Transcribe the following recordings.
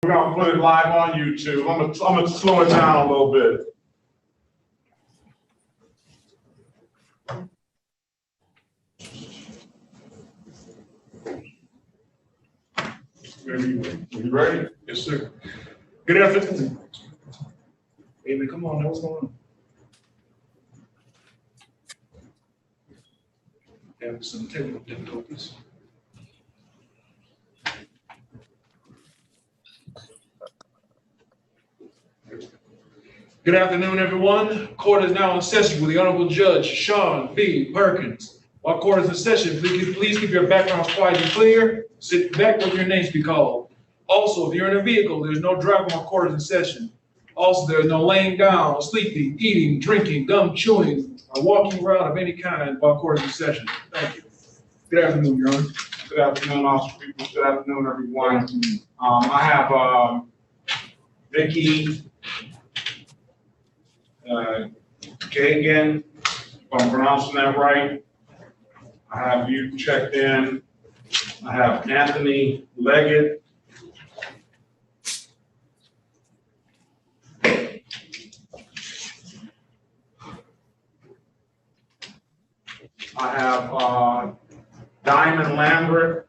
We're gonna put it live on YouTube. I'm gonna slow it down a little bit. You ready? Yes, sir. Good afternoon. Hey man, come on, what's going on? Have some technical difficulties. Good afternoon, everyone. Court is now in session with the Honorable Judge Sean B. Perkins. While court is in session, please keep your backgrounds quiet and clear. Sit back with your names be called. Also, if you're in a vehicle, there's no driving while court is in session. Also, there's no laying down, sleeping, eating, drinking, gum chewing, or walking around of any kind while court is in session. Thank you. Good afternoon, Your Honor. Good afternoon, officer people. Good afternoon, everyone. I have Vicky Gagan, if I'm pronouncing that right. I have you checked in. I have Anthony Leggett. I have Diamond Lambert.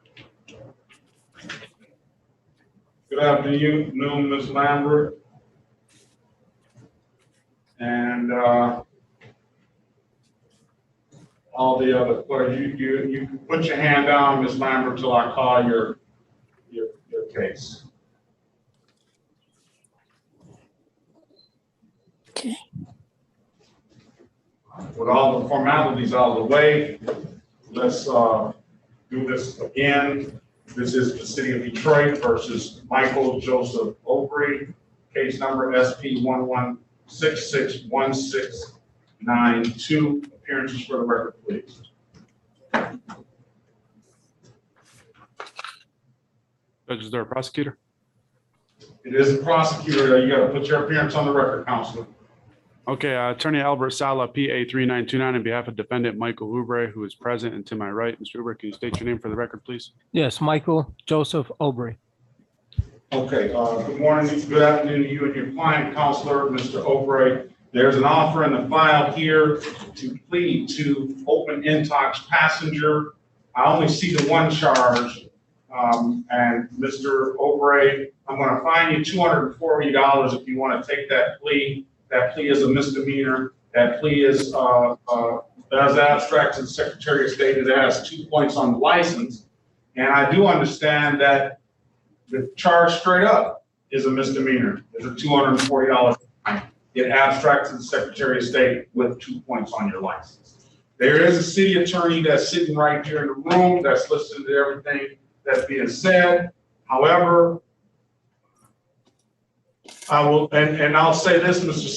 Good afternoon, Ms. Lambert. And all the other players. You can put your hand down, Ms. Lambert, till I call your case. Okay. With all the formalities out of the way, let's do this again. This is the City of Detroit versus Michael Joseph Obrey, case number SP 11661692. Appearances for the record, please. Judge, is there a prosecutor? It is a prosecutor. You got to put your appearance on the record, Counselor. Okay, Attorney Albert Sala, PA 3929, on behalf of defendant Michael Oubre, who is present and to my right. Mr. Oubre, can you state your name for the record, please? Yes, Michael Joseph Obrey. Okay, good morning, good afternoon to you and your client, Counselor, Mr. Obrey. There's an offer in the file here to plead to open intox passenger. I only see the one charge. And Mr. Obrey, I'm going to fine you $240 if you want to take that plea. That plea is a misdemeanor. That plea is as abstract to the Secretary of State. It has 2 points on the license. And I do understand that the charge straight up is a misdemeanor. It's a $240 fine. It abstracts to the Secretary of State with 2 points on your license. There is a city attorney that's sitting right here in the room that's listening to everything that's being said. However, I will, and I'll say this, Mr.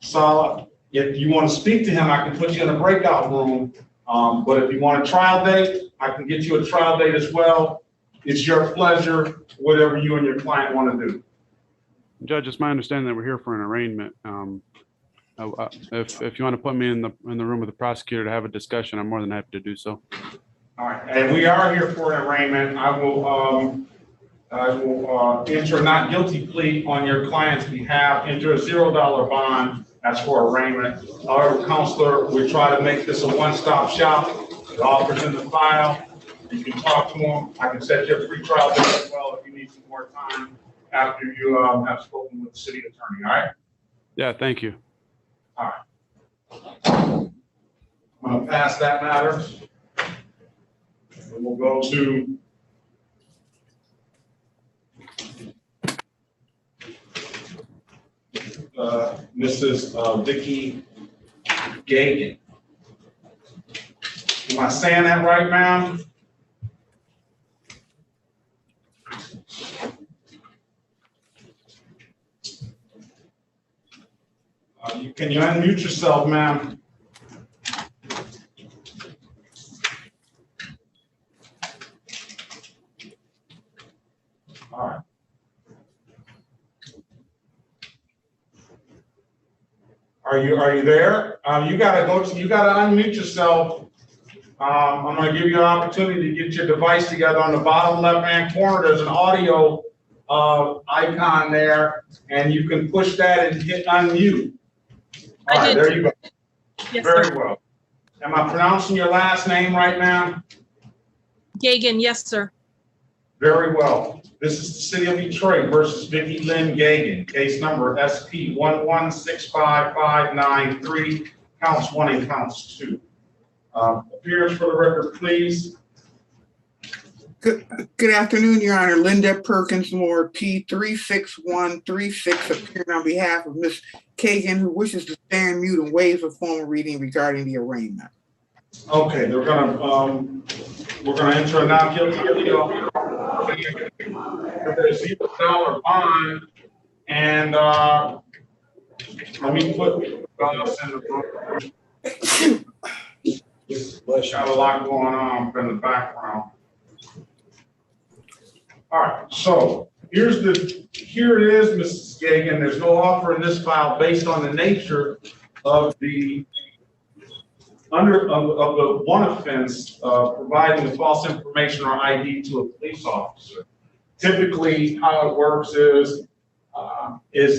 Sala, if you want to speak to him, I can put you in a breakout room. But if you want a trial date, I can get you a trial date as well. It's your pleasure, whatever you and your client want to do. Judge, it's my understanding that we're here for an arraignment. If you want to put me in the room with the prosecutor to have a discussion, I'm more than happy to do so. All right, and we are here for an arraignment. I will enter a not guilty plea on your client's behalf, enter a $0 bond. That's for arraignment. However, Counselor, we try to make this a one-stop shop. The offer's in the file. You can talk to him. I can set your free trial date as well if you need some more time after you have spoken with the city attorney. All right? Yeah, thank you. All right. I'm going to pass that matter. And we'll go to Mrs. Vicky Gagan. Am I saying that right, ma'am? Can you unmute yourself, ma'am? All right. Are you there? You gotta unmute yourself. I'm gonna give you an opportunity to get your device together. On the bottom left-hand corner, there's an audio icon there, and you can push that and hit unmute. All right, there you go. Yes, Very sir. well. Am I pronouncing your last name right now? Gagan, yes, sir. Very well. This is the City of Detroit versus Vicki Lynn Gagan, case number SP 1165593, counts 1 and counts 2. Appearance for the record, please. Good afternoon, Your Honor. Linda Perkins Moore, P 36136, appearing on behalf of Ms. Kagan, who wishes to stand mute and waive a formal reading regarding the arraignment. Okay, we're gonna enter a not guilty plea. There's $0 bond, and let me put us in the room. Got a lot going on in the background. All right, so here it is, Mrs. Gagan. There's no offer in this file based on the nature of the one offense, providing the false information or ID to a police officer. Typically, how it works is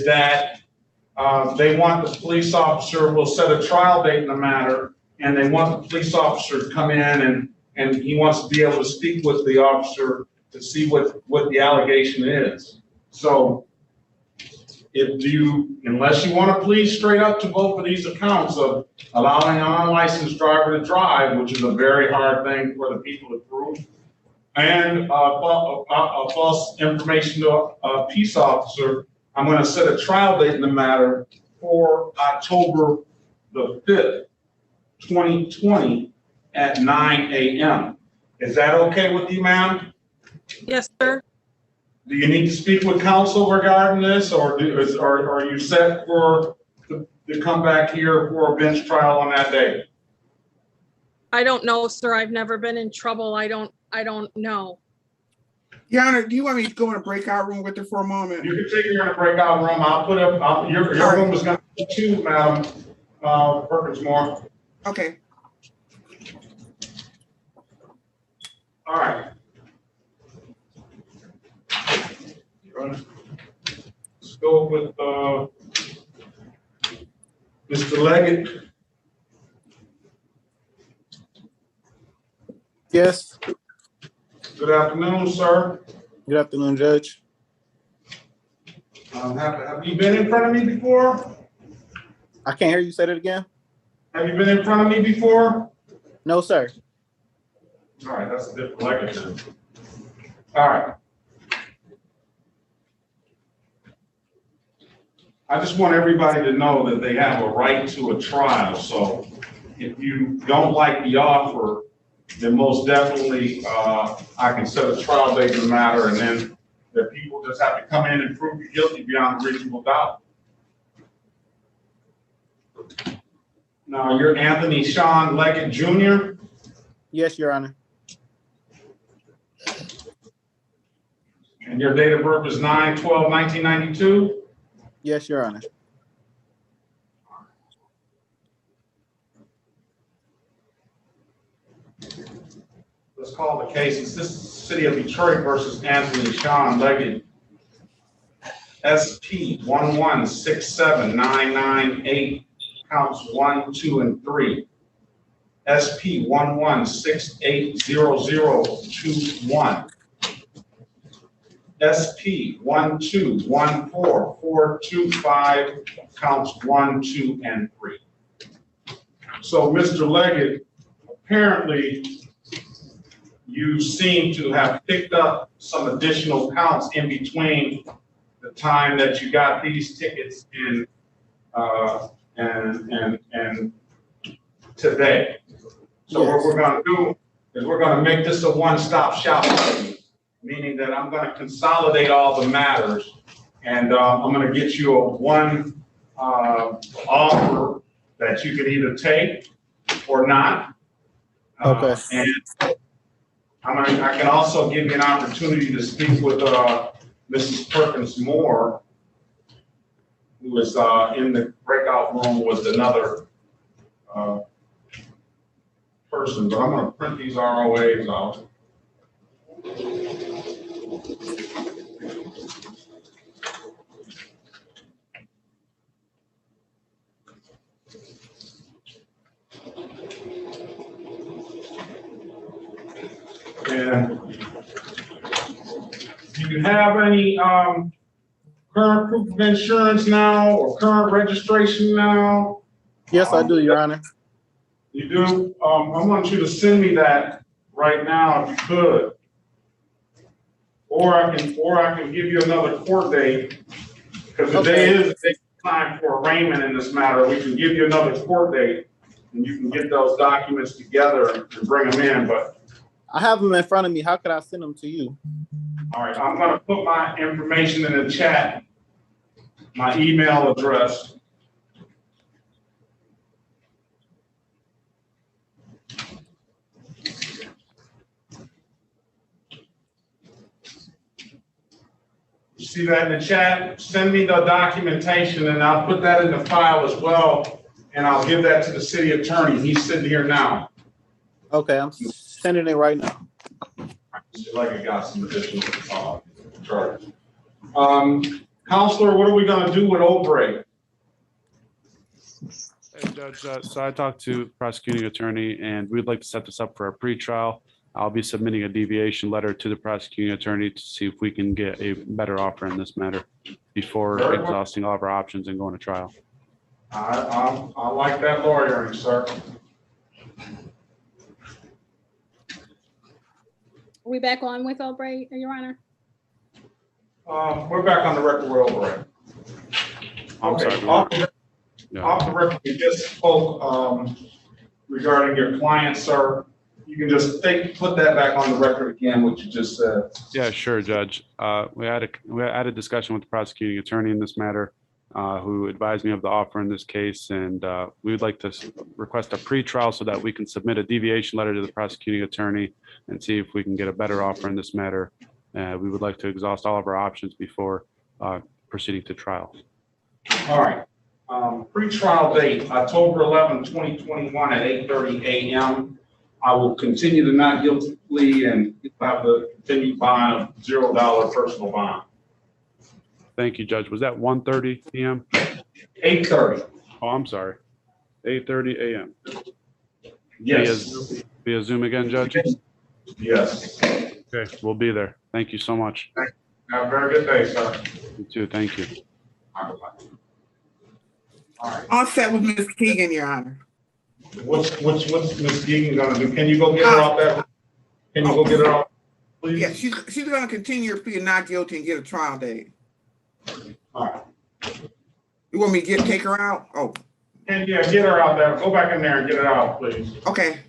that they want the police officer will set a trial date in the matter, and they want the police officer to come in and he wants to be able to speak with the officer to see what the allegation is. So unless you want to plead straight up to both of these accounts of allowing an unlicensed driver to drive, which is a very hard thing for the people to prove, and a false information to a peace officer, I'm going to set a trial date in the matter for October the 5th, 2020 at 9 a.m. Is that okay with you, ma'am? Yes, sir. Do you need to speak with counsel regarding this, or are you set to come back here for a bench trial on that day? I don't know, sir. I've never been in trouble. I don't know. Your Honor, do you want me to go in a breakout room with her for a moment? You can take her in a breakout room. I'll put up, your room is going to be 2, Madam Perkins Moore. Okay. All right. Let's go with Mr. Leggett. Yes. Good afternoon, sir. Good afternoon, Judge. Have you been in front of me before? I can't hear you. Say that again. Have you been in front of me before? No, sir. All right, that's a different Leggett. All right. I just want everybody to know that they have a right to a trial. So if you don't like the offer, then most definitely I can set a trial date in the matter, and then the people just have to come in and prove you guilty beyond a reasonable doubt. Now, you're Anthony Sean Leggett Jr.? Yes, Your Honor. And your date of birth is 9/12/1992? Yes, Your Honor. Let's call the case. This is City of Detroit versus Anthony Sean Leggett. SP 1167998, counts 1, 2, and 3. SP 11680021. SP 1214425, counts 1, 2, and 3. So, Mr. Leggett, apparently you seem to have picked up some additional counts in between the time that you got these tickets in and today. So Yes. what we're going to do is we're going to make this a one-stop shop, meaning that I'm going to consolidate all the matters, and I'm going to get you a one offer that you can either take or not. Okay. And I can also give you an opportunity to speak with Mrs. Perkins Moore, who is in the breakout room with another person, but I'm going to print these ROAs out. And do you have any current proof of insurance now or current registration now? Yes, I do, Your Honor. You do? I want you to send me that right now if you could. Or I can give you another court date, because today is the time for arraignment in this matter. We can give you another court date and you can get those documents together and bring them in, but. I have them in front of me. How could I send them to you? All right, I'm gonna put my information in the chat, my email address. You see that in the chat? Send me the documentation and I'll put that in the file as well. And I'll give that to the city attorney. He's sitting here now. Okay, I'm sending it right now. Like I got some additional charges. Counselor, what are we gonna do with Obrey? Hey, Judge, so I talked to prosecuting attorney and we'd like to set this up for a pretrial. I'll be submitting a deviation letter to the prosecuting attorney to see if we can get a better offer in this matter before Very well. exhausting all of our options and going to trial. I like that lawyering, sir. Are we back on with Albright, Your Honor? We're back on the record with Obrey. I'm sorry. Off the record, we just spoke regarding your client, sir. You can just put that back on the record again, what you just said. Yeah, sure, Judge. We had a discussion with the prosecuting attorney in this matter, who advised me of the offer in this case, and we would like to request a pretrial so that we can submit a deviation letter to the prosecuting attorney and see if we can get a better offer in this matter. We would like to exhaust all of our options before proceeding to trial. All right. Pretrial date, October 11, 2021 at 8:30 a.m. I will continue the not guilty plea and have the continued bond of $0 personal bond. Thank you, Judge. Was that 1:30 p.m.? 8:30. Oh, I'm sorry. 8:30 a.m. Yes. Via Zoom again, Judge? Yes. Okay, we'll be there. Thank you so much. Have a very good day, sir. You too. Thank you. All right. All set with Ms. Keegan, Your Honor. What's Ms. Deegan gonna do? Can you go get her off that? Can you go get her off, please? Yeah, she's gonna continue her plea of not guilty and get a trial date. All right. You want me to take her out? Oh, And yeah, get her out there. Go back in there and get her out, please. okay.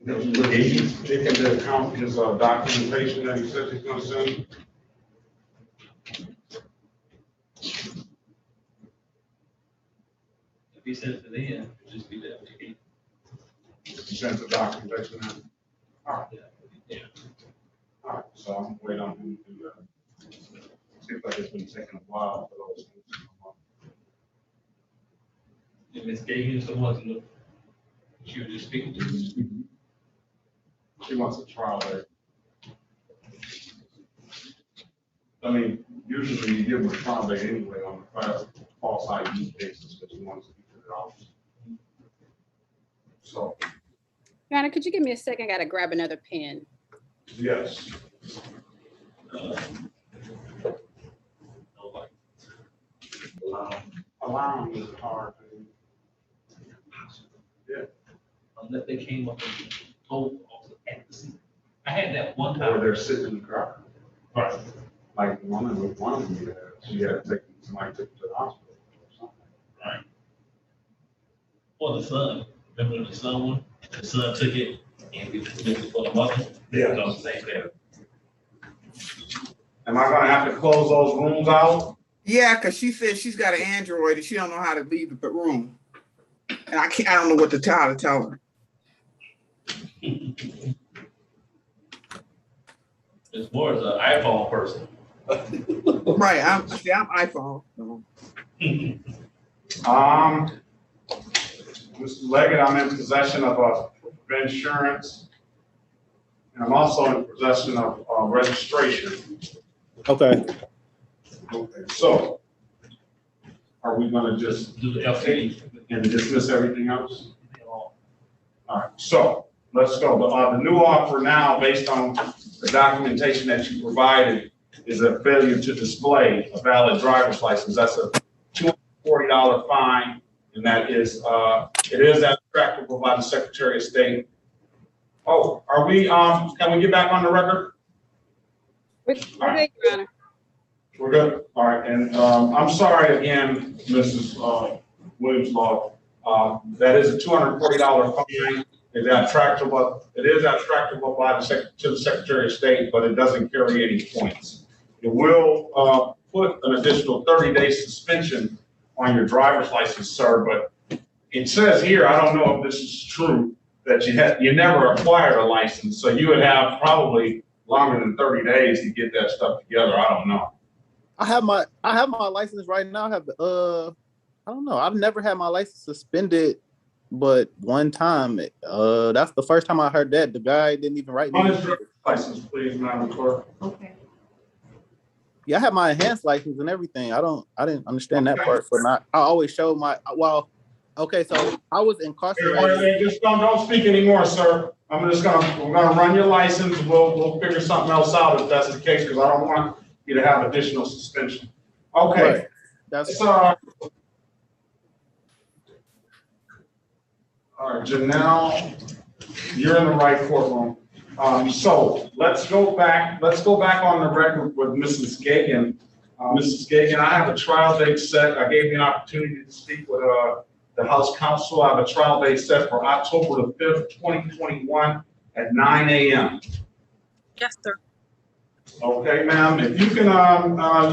He's taking into account his documentation that he says he's gonna send. If he sends it in, just be there. He sends the documentation in. All right. Yeah. All right, so I'm waiting on him to do that. Seems like it's been taking a while for those things to come up. And Ms. Gagan is the one to look, she was just speaking to. She wants a trial there. I mean, usually you give them a trial date anyway on the false ID cases, because you want to speak to the office. So, Your Honor, could you give me a second? I gotta grab another pen. yes. Allowing is hard. Yeah. Unless they came up and told officer at the scene. I had that one Or time. they're sitting in the car. Right. Like one of them, she had to take, somebody took her to the hospital or something. Right. Or the son, remember the son one? The son took it and we took it for the mother. Yeah. No, same there. Am I gonna have to close those rooms out? Yeah, because she said she's got an Android and she don't know how to leave the room. And I don't know what to tell her. It's more as an iPhone person. Right, I'm iPhone. So. Mr. Leggett, I'm in possession of a proof of insurance. And I'm also in possession of registration. Okay. Okay, so are we gonna just Do the LCD. and dismiss everything else? All right, so let's go. The new offer now, based on the documentation that you provided, is a failure to display a valid driver's license. That's a $240 fine, and that is, it is abstractable by the Secretary of State. Oh, are we, can we get back on the record? We're good, Your Honor. We're good? All right, and, I'm sorry again, Mrs. Williams-Law. That is a $240 fine. It is abstractable by to the Secretary of State, but it doesn't carry any points. It will, put an additional 30-day suspension on your driver's license, sir, but it says here, I don't know if this is true, that you never acquired a license, so you would have probably longer than 30 days to get that stuff together. I don't know. I have my license right now. I have I don't know. I've never had my license suspended, but one time, that's the first time I heard that. The guy didn't even write me. On his driver's license, please, Madam Clerk. Okay. Yeah, I have my enhanced license and everything. I didn't understand that part, but I always show okay, so I was incarcerated. Just don't speak anymore, sir. We're gonna run your license. We'll figure something else out if that's the case, because I don't want you to have additional suspension. Okay. Right. That's all right, Janelle, you're in the right courtroom. So let's go back on the record with Mrs. Gagan. Mrs. Gagan, I have a trial date set. I gave you an opportunity to speak with the House Counsel. I have a trial date set for October the 5th, 2021 at 9 a.m. Yes, sir. Okay, ma'am, if you can,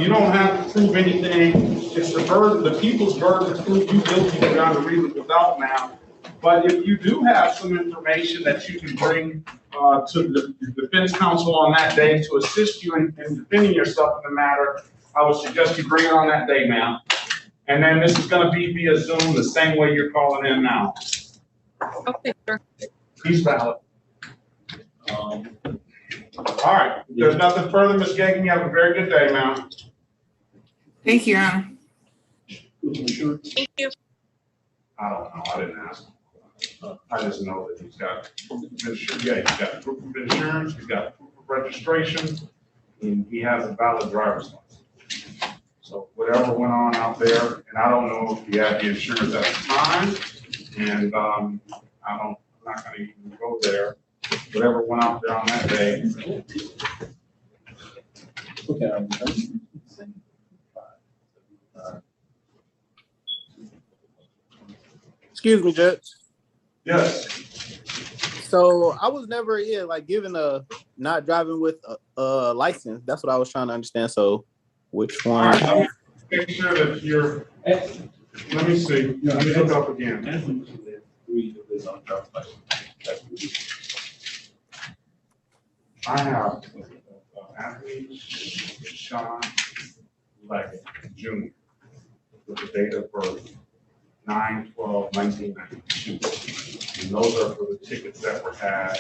you don't have to prove anything. It's the people's burden to prove you guilty beyond a reasonable doubt, ma'am. But if you do have some information that you can bring to the defense counsel on that day to assist you in defending yourself in the matter, I would suggest you bring it on that day, ma'am. And then this is going to be via Zoom, the same way you're calling in now. Okay, sir. He's valid. All right, if there's nothing further, Ms. Gagan, you have a very good day, ma'am. Thank you, Your Honor. Thank you. I don't know, I didn't ask. I just know that he's got proof of insurance. Yeah, he's got proof of insurance, he's got proof of registration, and he has a valid driver's license. So whatever went on out there, and I don't know if he had the insurance at the time, and I'm not gonna even go there. Whatever went out there on that day. Excuse me, Judge. Yes. So I was never given a not driving with a license. That's what I was trying to understand. So which one? All right, make sure that you're, let me see, let me look up again. I have Anthony Sean Leggett Jr. with the date of birth 9/12/1992. And those are for the tickets that were had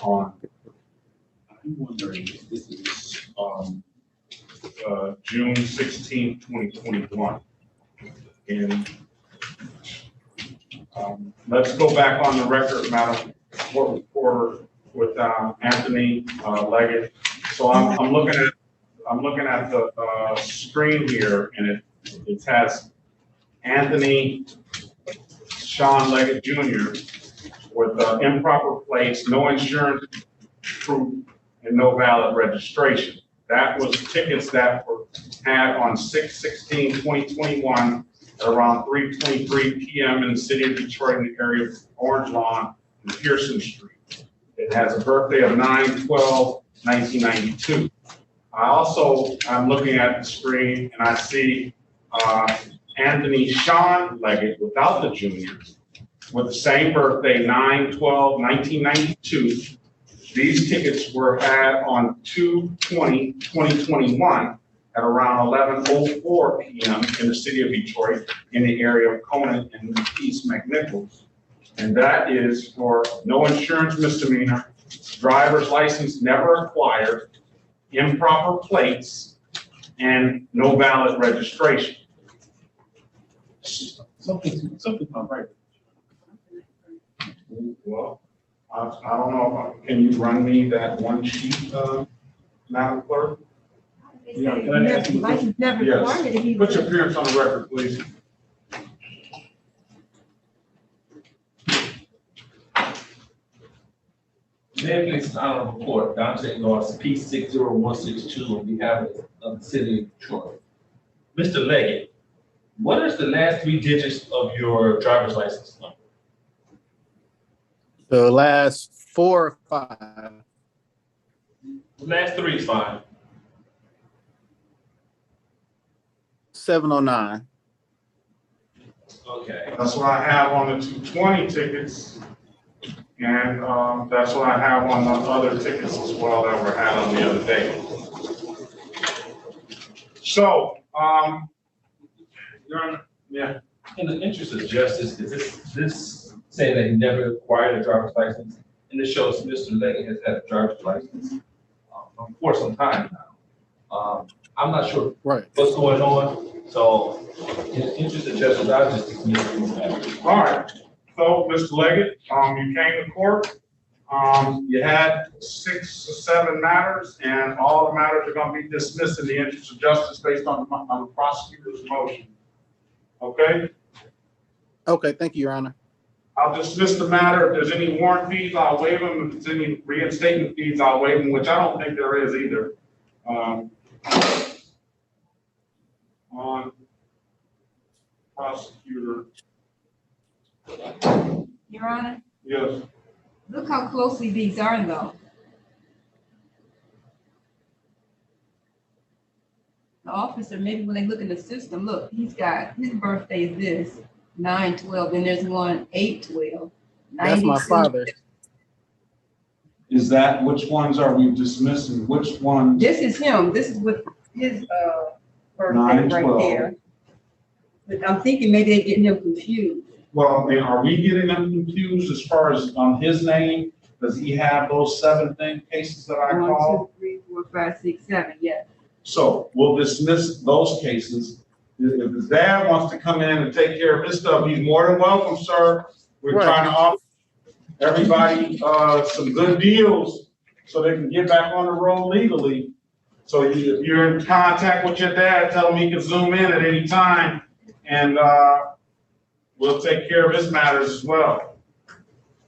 on. I'm wondering if this is June 16, 2021. And let's go back on the record, Madam Court Reporter, with Anthony Leggett. So I'm looking at the screen here, and it has Anthony Sean Leggett Jr. with improper plates, no insurance proof, and no valid registration. That was tickets that were had on 6/16/2021 at around 3:23 p.m. in the city of Detroit in the area of Orange Lawn and Pearson Street. It has a birthday of 9/12/1992. I'm looking at the screen and I see Anthony Sean Leggett without the junior with the same birthday, 9/12/1992. These tickets were had on 2/20/2021 at around 11:04 p.m. in the city of Detroit in the area of Conant and East McNichols. And that is for no insurance misdemeanor, driver's license never acquired, improper plates, and no valid registration. Something not right. Well, I don't know, can you run me that one sheet, Madam Clerk? Yeah, can I ask you- License never Yes. required it if he Put was. your appearance on the record, please. Next, honorable court, Dante Norris, P 60162, on behalf of the city of Detroit. Mr. Leggett, what is the last 3 digits of your driver's license number? The last 4 or 5. The last 3 is fine. 709. Okay. That's what I have on the 220 tickets. And that's what I have on the other tickets as well that were had on the other day. So, Your Honor, yeah. In the interest of justice, is this saying that he never acquired a driver's license? And this shows Mr. Leggett has had a driver's license for some time now. I'm not sure Right. what's going on, so in the interest of justice, I'll just dismiss this matter. All right. So, Mr. Leggett, you came to court. You had 6 or 7 matters, and all the matters are going to be dismissed in the interest of justice based on the prosecutor's motion. Okay? Okay, thank you, Your Honor. I'll dismiss the matter. If there's any warrant fees, I'll waive them. If there's any reinstatement fees, I'll waive them, which I don't think there is either. On prosecutor. Your Honor, Yes. look how closely these are though. The officer, maybe when they look in the system, look, he's got, his birthday is this, 9/12, and there's one 8/12. That's my 92. father. Is that, which ones are we dismissing? Which ones? This is him, this is with his birthday 9/12. right there. But I'm thinking maybe they're getting him confused. Well, I mean, are we getting them confused as far as his name? Does he have those 7 cases that I 1, called? 2, 3, 4, 5, 6, 7, yes. So we'll dismiss those cases. If his dad wants to come in and take care of his stuff, he's more than welcome, sir. We're Right. trying to offer everybody some good deals so they can get back on the road legally. So if you're in contact with your dad, tell him he can zoom in at any time, and we'll take care of his matters as well.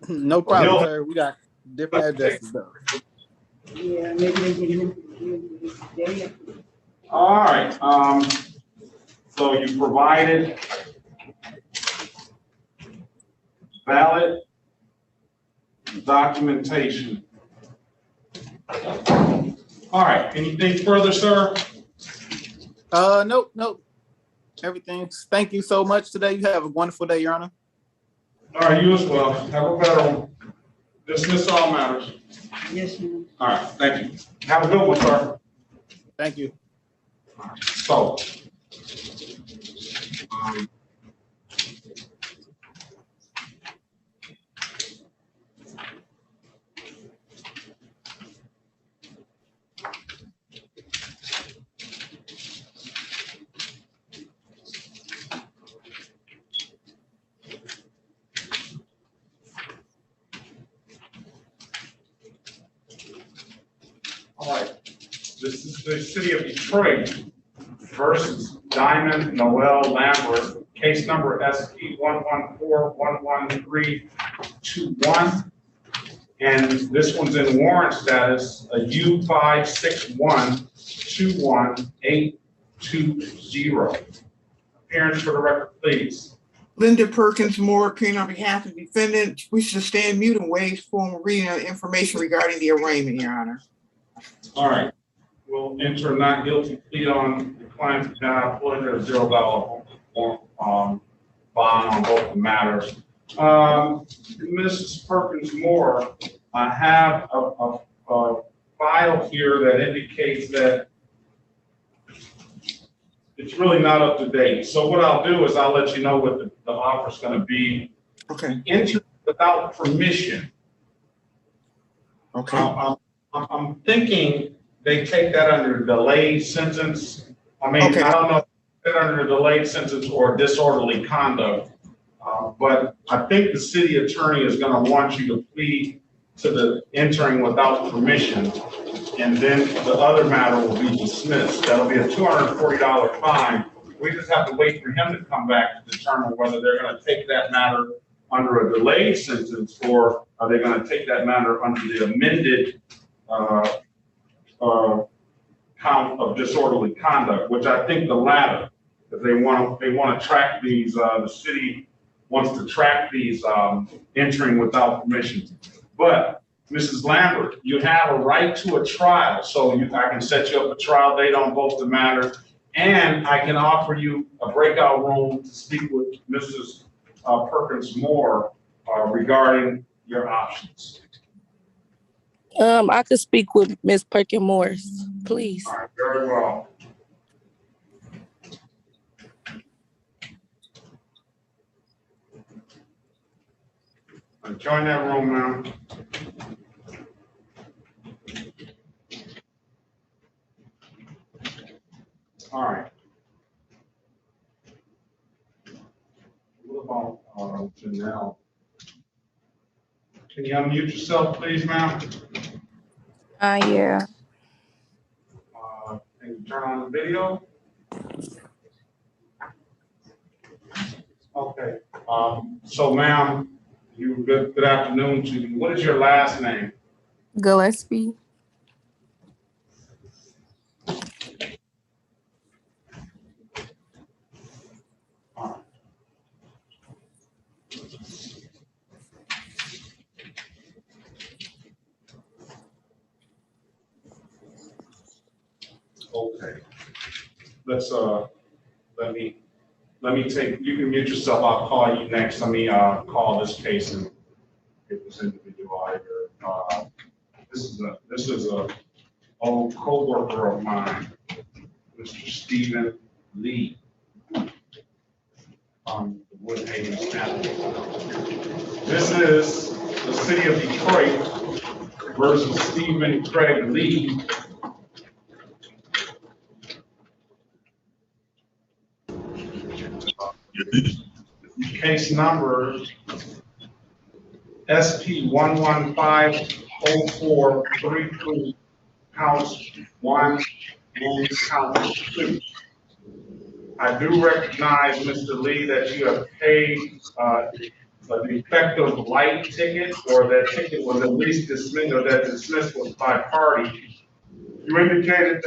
No problem, He'll- sir. We got different addresses though. Yeah, maybe they're getting him confused with his dad. All right, so you provided valid documentation. All right, anything further, sir? Nope. Everything's, thank you so much today. You have a wonderful day, Your Honor. All right, you as well. Have a better one. Dismiss all matters. Yes, ma'am. All right, thank you. Have a good one, sir. Thank you. So. All right, this is the city of Detroit versus Diamond Noelle Lambert, case number SP 114-11321. And this one's in warrant status, a U561-21820. Appearance for the record, please. Linda Perkins Moore, appearing on behalf of the defendant, wishes to stand mute and waives formal reading of information regarding the arraignment, Your Honor. All right, we'll enter a not guilty plea on the client's behalf, putting a $0 bond on both the matters. Mrs. Perkins Moore, I have a file here that indicates that it's really not up to date. So what I'll do is I'll let you know what the offer's gonna be. Okay. Enter without permission. Okay. I'm thinking they take that under delayed sentence. I mean, Okay. I don't know if it's under delayed sentence or disorderly conduct. But I think the city attorney is gonna want you to plead to the entering without permission. And then the other matter will be dismissed. That'll be a $240 fine. We just have to wait for him to come back to determine whether they're gonna take that matter under a delayed sentence, or are they gonna take that matter under the amended count of disorderly conduct, which I think the latter, because they want to track these, the city wants to track these entering without permission. But Mrs. Lambert, you have a right to a trial, so I can set you up a trial date on both the matters, and I can offer you a breakout room to speak with Mrs. Perkins more regarding your options. I could speak with Ms. Perkins Morris, please. All right, very well. Join that room now. All right. What about Janelle? Can you unmute yourself, please, ma'am? Yeah. Can you turn on the video? Okay. So, ma'am, good afternoon to you. What is your last name? Gillespie. Okay. Let me take, you can mute yourself. I'll call you next. Let me call this case and get this individual out of here. This is a old coworker of mine, Mr. Stephen Lee. The Woodhaven Snap. This is the city of Detroit versus Stephen Craig Lee. Case number SP 1150432, counts 1 and count 2. I do recognize, Mr. Lee, that you have paid a defective light ticket, or that ticket was at least dismissed, or that dismissed was by party. You indicated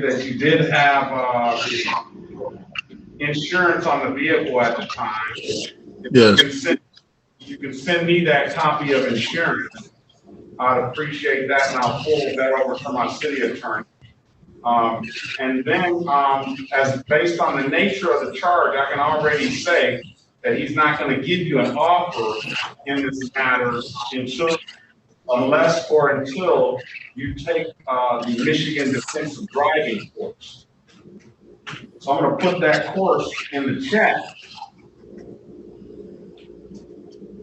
that you did have insurance on the vehicle at the time. Yes. You can send me that copy of insurance. I'd appreciate that, and I'll forward that over to my city attorney. And then, as based on the nature of the charge, I can already say that he's not going to give you an offer in this matter unless you take the Michigan Defensive Driving course. So I'm going to put that course in the chat.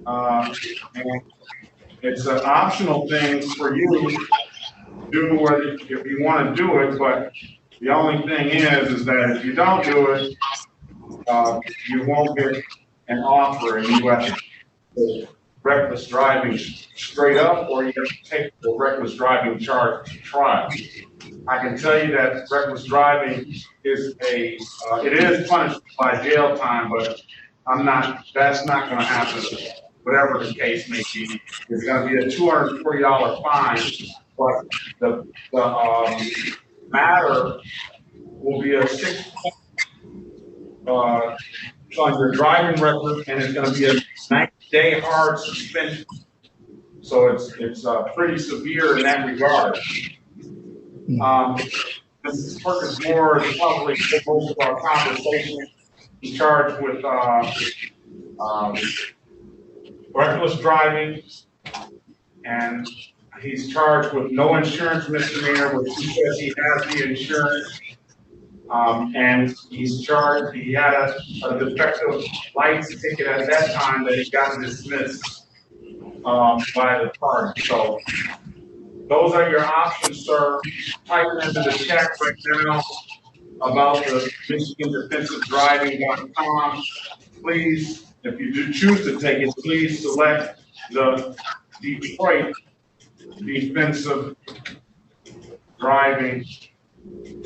And it's an optional thing for you to do if you want to do it, but the only thing is that if you don't do it, you won't get an offer, and you have to reckless driving straight up, or you have to take the reckless driving charge to trial. I can tell you that reckless driving is it is punished by jail time, but that's not going to happen. Whatever the case may be, it's going to be a $240 fine, but the matter will be a 6-point on your driving record, and it's going to be a 90-day hard suspension. So it's pretty severe in that regard. Mrs. Perkins Moore is probably most of our conversation. He's charged with reckless driving, and he's charged with no insurance misdemeanor, which he says he has the insurance. And he's charged, he had a defective lights ticket at that time that he got dismissed by the party. So those are your options, sir. Type it into the chat right now about the MichiganDefensiveDriving.com. Please, if you do choose to take it, please select the Detroit defensive driving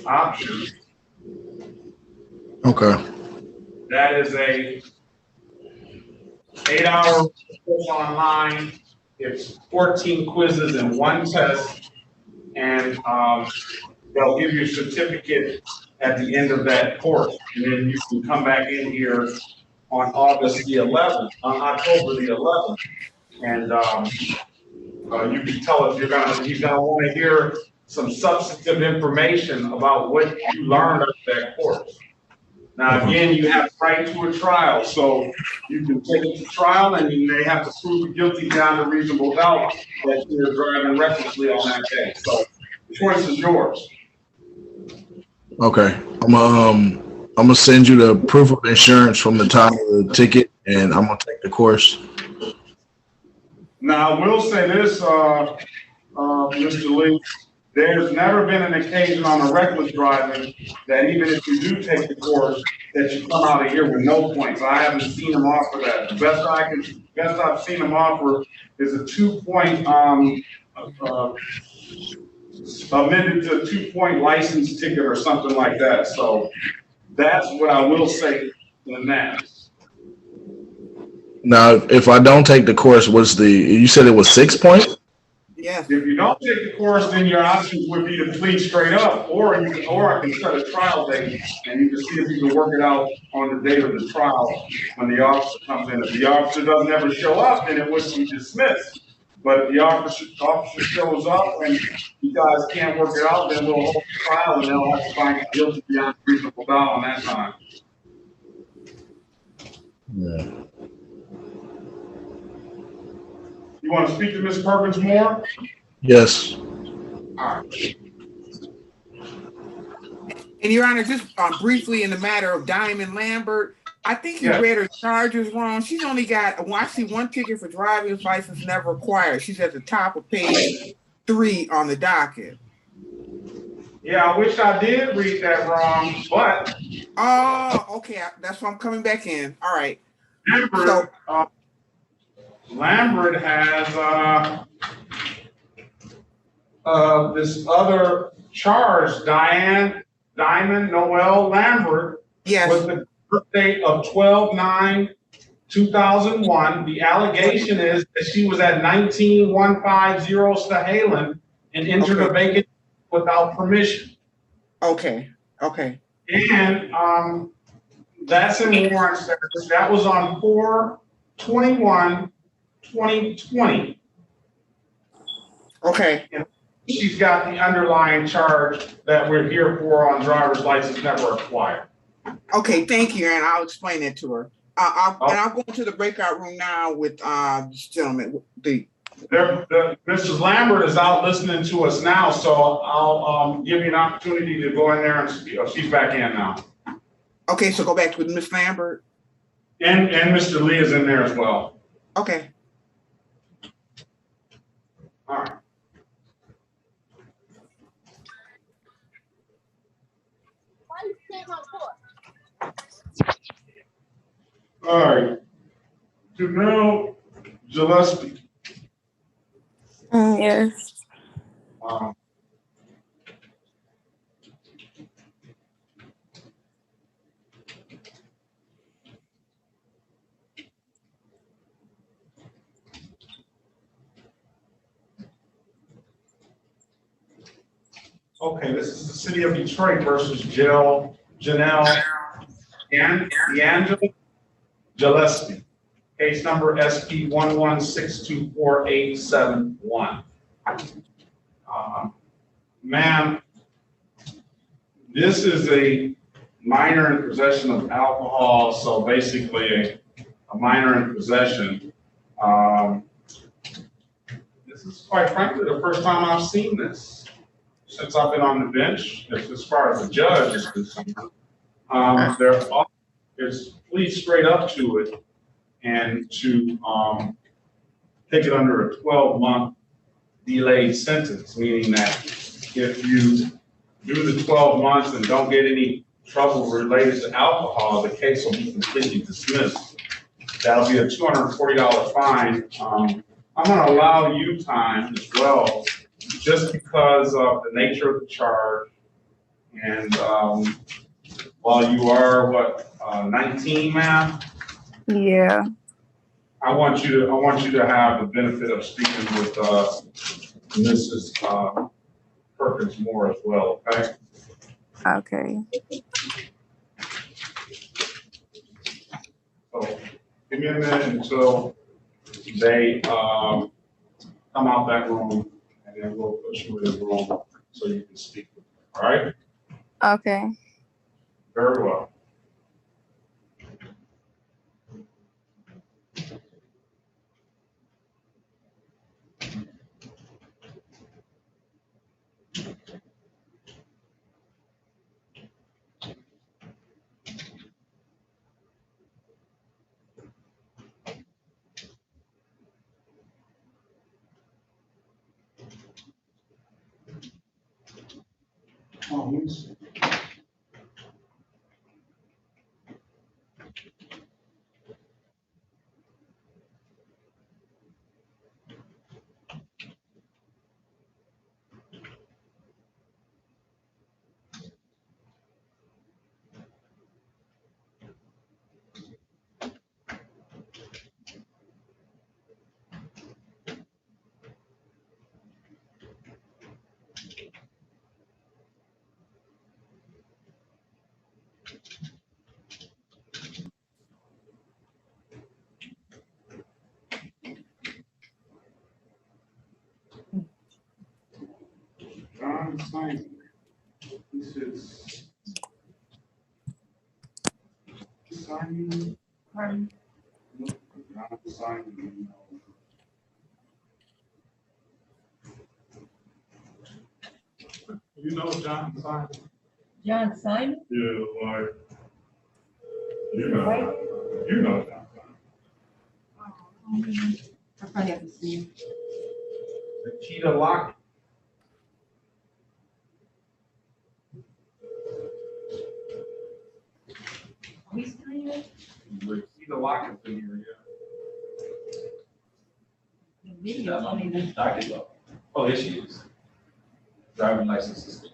option. Okay. That is a 8-hour course online. It's 14 quizzes and 1 test, and they'll give you a certificate at the end of that course, and then you can come back in here on August the 11th, on October the 11th, and you can tell us he's gonna want to hear some substantive information about what you learned at that course. Now, again, you have right to a trial, so you can take it to trial and you may have to prove guilty down to reasonable doubt that you're driving recklessly on that day. So the choice is yours. Okay. I'm gonna send you the proof of insurance from the time of the ticket, and I'm gonna take the course. Now, I will say this, Mr. Lee, there's never been an occasion on a reckless driving that even if you do take the course, that you come out of here with no points. I haven't seen them offer that. The best I've seen them offer is a 2-point, amended to a 2-point license ticket or something like that. So that's what I will say in that. Now, if I don't take the course, you said it was 6 points? Yes. If you don't take the course, then your options would be to plead straight up, or I can set a trial date, and you can see if you can work it out on the date of the trial when the officer comes in. If the officer doesn't ever show up, then it would be dismissed. But if the officer shows up and you guys can't work it out, then we'll hold the trial and they'll have to find you guilty beyond reasonable doubt on that time. Yeah. You want to speak to Ms. Perkins more? Yes. All right. And Your Honor, just briefly in the matter of Diamond Lambert, I think you read her charges wrong. She's only got, I see 1 ticket for driver's license never acquired. She's at the top of page 3 on the docket. Yeah, I wish I did read that wrong, but. Oh, okay. That's why I'm coming back in. All right. Lambert has this other charge, Diamond Noelle Lambert. Yes. With the birthday of 12/9/2001. The allegation is that she was at 19150 Stahalin and entered a vacant without permission. Okay. Okay. And that's in warrant status. That was on 4/21/2020. Okay. And she's got the underlying charge that we're here for on driver's license never acquired. Okay, thank you, and I'll explain that to her. I'll go into the breakout room now with this gentleman. Mrs. Lambert is out listening to us now, so I'll give you an opportunity to go in there and speak. She's back in now. Okay, so go back with Miss Lambert. And Mr. Lee is in there as well. Okay. All right. All right. Janelle Gillespie. Yes. Okay, this is the city of Detroit versus Janelle D'Angelo Gillespie. Case number SP 1162481. Ma'am, this is a minor in possession of alcohol, so basically a minor in possession. This is quite frankly the first time I've seen this. since I've been on the bench, as far as the judge is concerned, there's plead straight up to it and to take it under a 12-month delayed sentence, meaning that if you do the 12 months and don't get any trouble related to alcohol, the case will be completely dismissed. That'll be a $240 fine. I'm going to allow you time as well, just because of the nature of the charge. And while you are 19, ma'am? Yeah. I want you to have the benefit of speaking with Mrs. Perkins more as well. Okay. Okay. So give me a minute until they come out that room, and then we'll put you in the room so you can speak with them. All right? Okay. Very well. Oh, let me see. John Simon. This is Simon. Pardon? John Simon. You know John Simon? John Simon? Yeah, like, you know John Simon. I probably have to see him. Nikita Lockett. Are we still here? Nikita Lockett's in here, yeah. The video don't even. Dr. Go. Oh, there she is. Driving license suspended.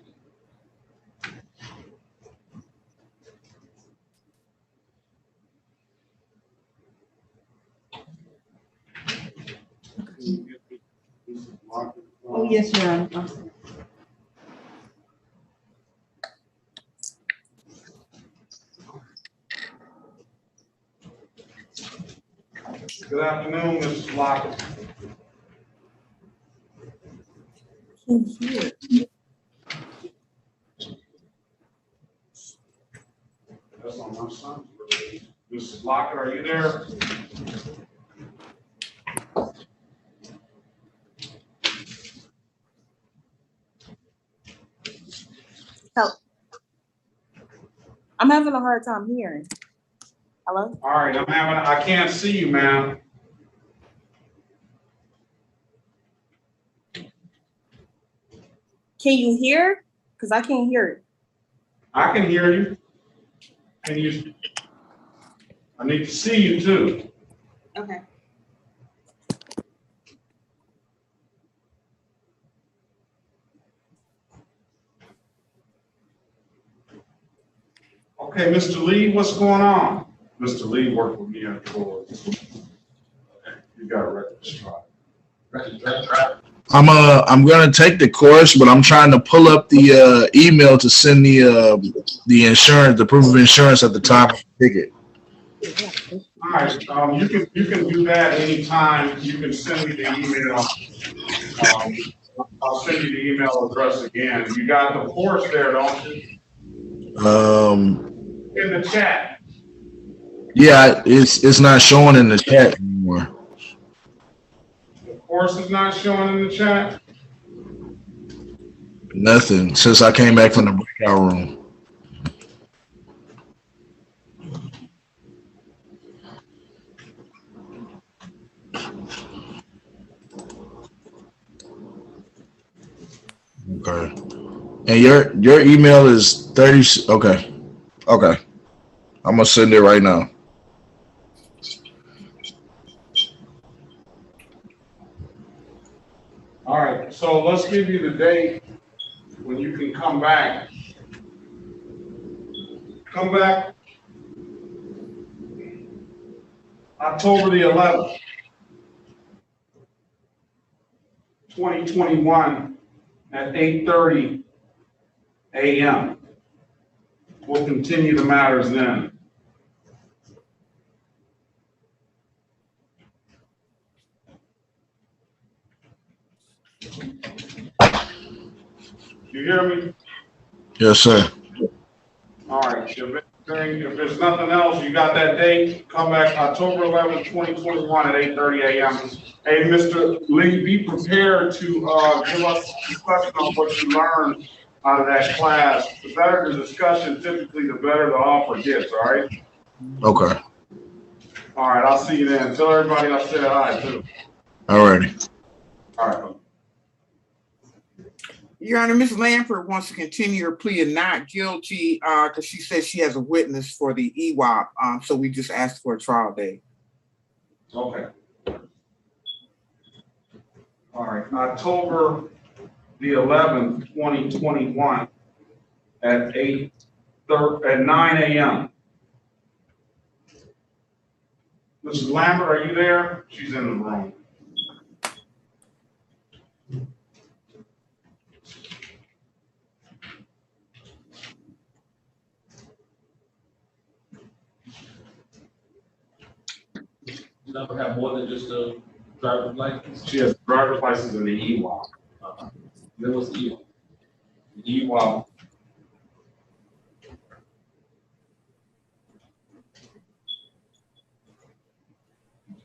Oh, yes, Your Honor. I'm sorry. Good afternoon, Mrs. Lockett. That's on my son. Mrs. Lockett, are you there? Help. I'm having a hard time hearing. Hello? All right, I can't see you, ma'am. Can you hear? Because I can't hear it. I can hear you. Can you? I need to see you too. Okay. Okay, Mr. Lee, what's going on? Mr. Lee worked with me at the board. Okay, you got a record strike. I'm gonna take the course, but I'm trying to pull up the email to send the insurance, the proof of insurance at the top of the ticket. All right, you can do that anytime. You can send me the email. I'll send you the email address again. You got the course there, don't you? In the chat. Yeah, it's not showing in the chat anymore. The course is not showing in the chat. Nothing since I came back from the breakout room. Okay. And your email is 30. Okay. Okay. I'm gonna send it right now. All right, so let's give you the date when you can come back. Come back October the 11th, 2021 at 8:30 a.m. We'll continue the matters then. You hear me? Yes, sir. All right, if there's nothing else, you got that date, come back October 11th, 2021 at 8:30 a.m. Hey, Mr. Lee, be prepared to give us discussion on what you learned out of that class. The better the discussion, typically, the better the offer gets, all right? Okay. All right, I'll see you then. Tell everybody I said hi, too. All righty. All right. Your Honor, Ms. Lambert wants to continue her plea of not guilty because she says she has a witness for the EWOP. So we just asked for a trial date. Okay. All right, October the 11th, 2021 at 9 a.m. Mrs. Lambert, are you there? She's in the room. You never have more than just a driver's license? She has a driver's license in the EWOP. Then what's the EWOP? The EWOP.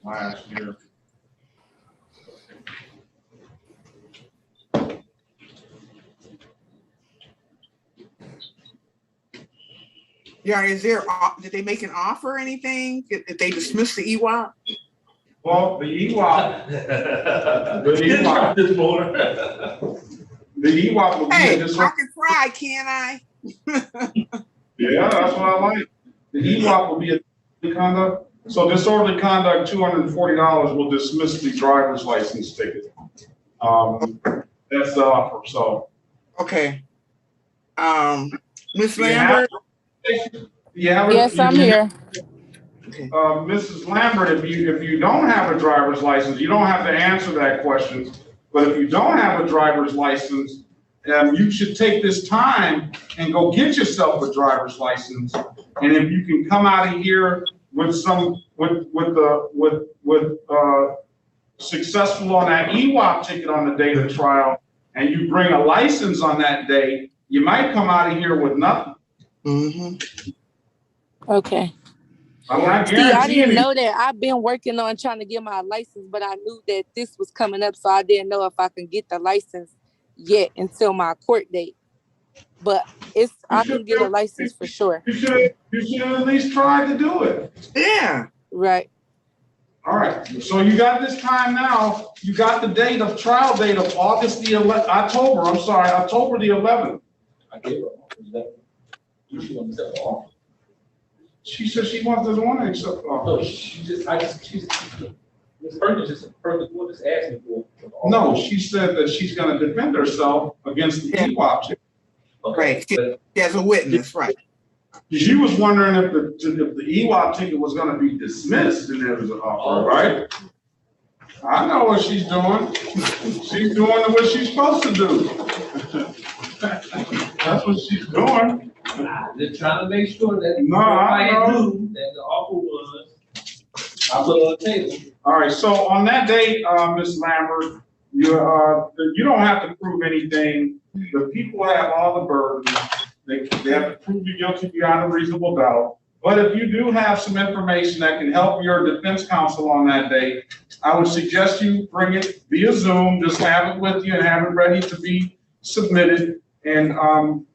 Last year. Yeah, did they make an offer or anything? Did they dismiss the EWOP? Well, the EWOP. The EWOP will be Hey, a I can try, can't I? Yeah, that's what I like. The EWOP will be a disorderly conduct. So disorderly conduct, $240 will dismiss the driver's license ticket. That's the offer. So. Okay. Ms. Lambert. Yes, I'm here. Mrs. Lambert, if you don't have a driver's license, you don't have to answer that question. But if you don't have a driver's license, you should take this time and go get yourself a driver's license. And if you can come out of here with successful on that EWOP ticket on the day of trial, and you bring a license on that day, you might come out of here with nothing. Mm-hmm. Okay. I didn't know that. I've been working on trying to get my license, but I knew that this was coming up, so I didn't know if I can get the license yet until my court date. But I can get a license for sure. You should have at least tried to do it. Yeah. Right. All right. So you got this time now. You got the date of trial date of October the 11th. I gave her that. She wants to off. She said she wants to want to accept offer. No, Ms. Perkins just asked me for. No, she said that she's going to defend herself against the EWOP. Right. She has a witness, right. She was wondering if the EWOP ticket was going to be dismissed and there was an offer, right? I know what she's doing. She's doing what she's supposed to do. That's what she's doing. They're trying to make sure that I knew that the offer was, I put it on the table. All right, so on that date, Ms. Lambert, you don't have to prove anything. The people have all the burden. They have to prove you guilty beyond a reasonable doubt. But if you do have some information that can help your defense counsel on that date, I would suggest you bring it via Zoom, just have it with you and have it ready to be submitted. and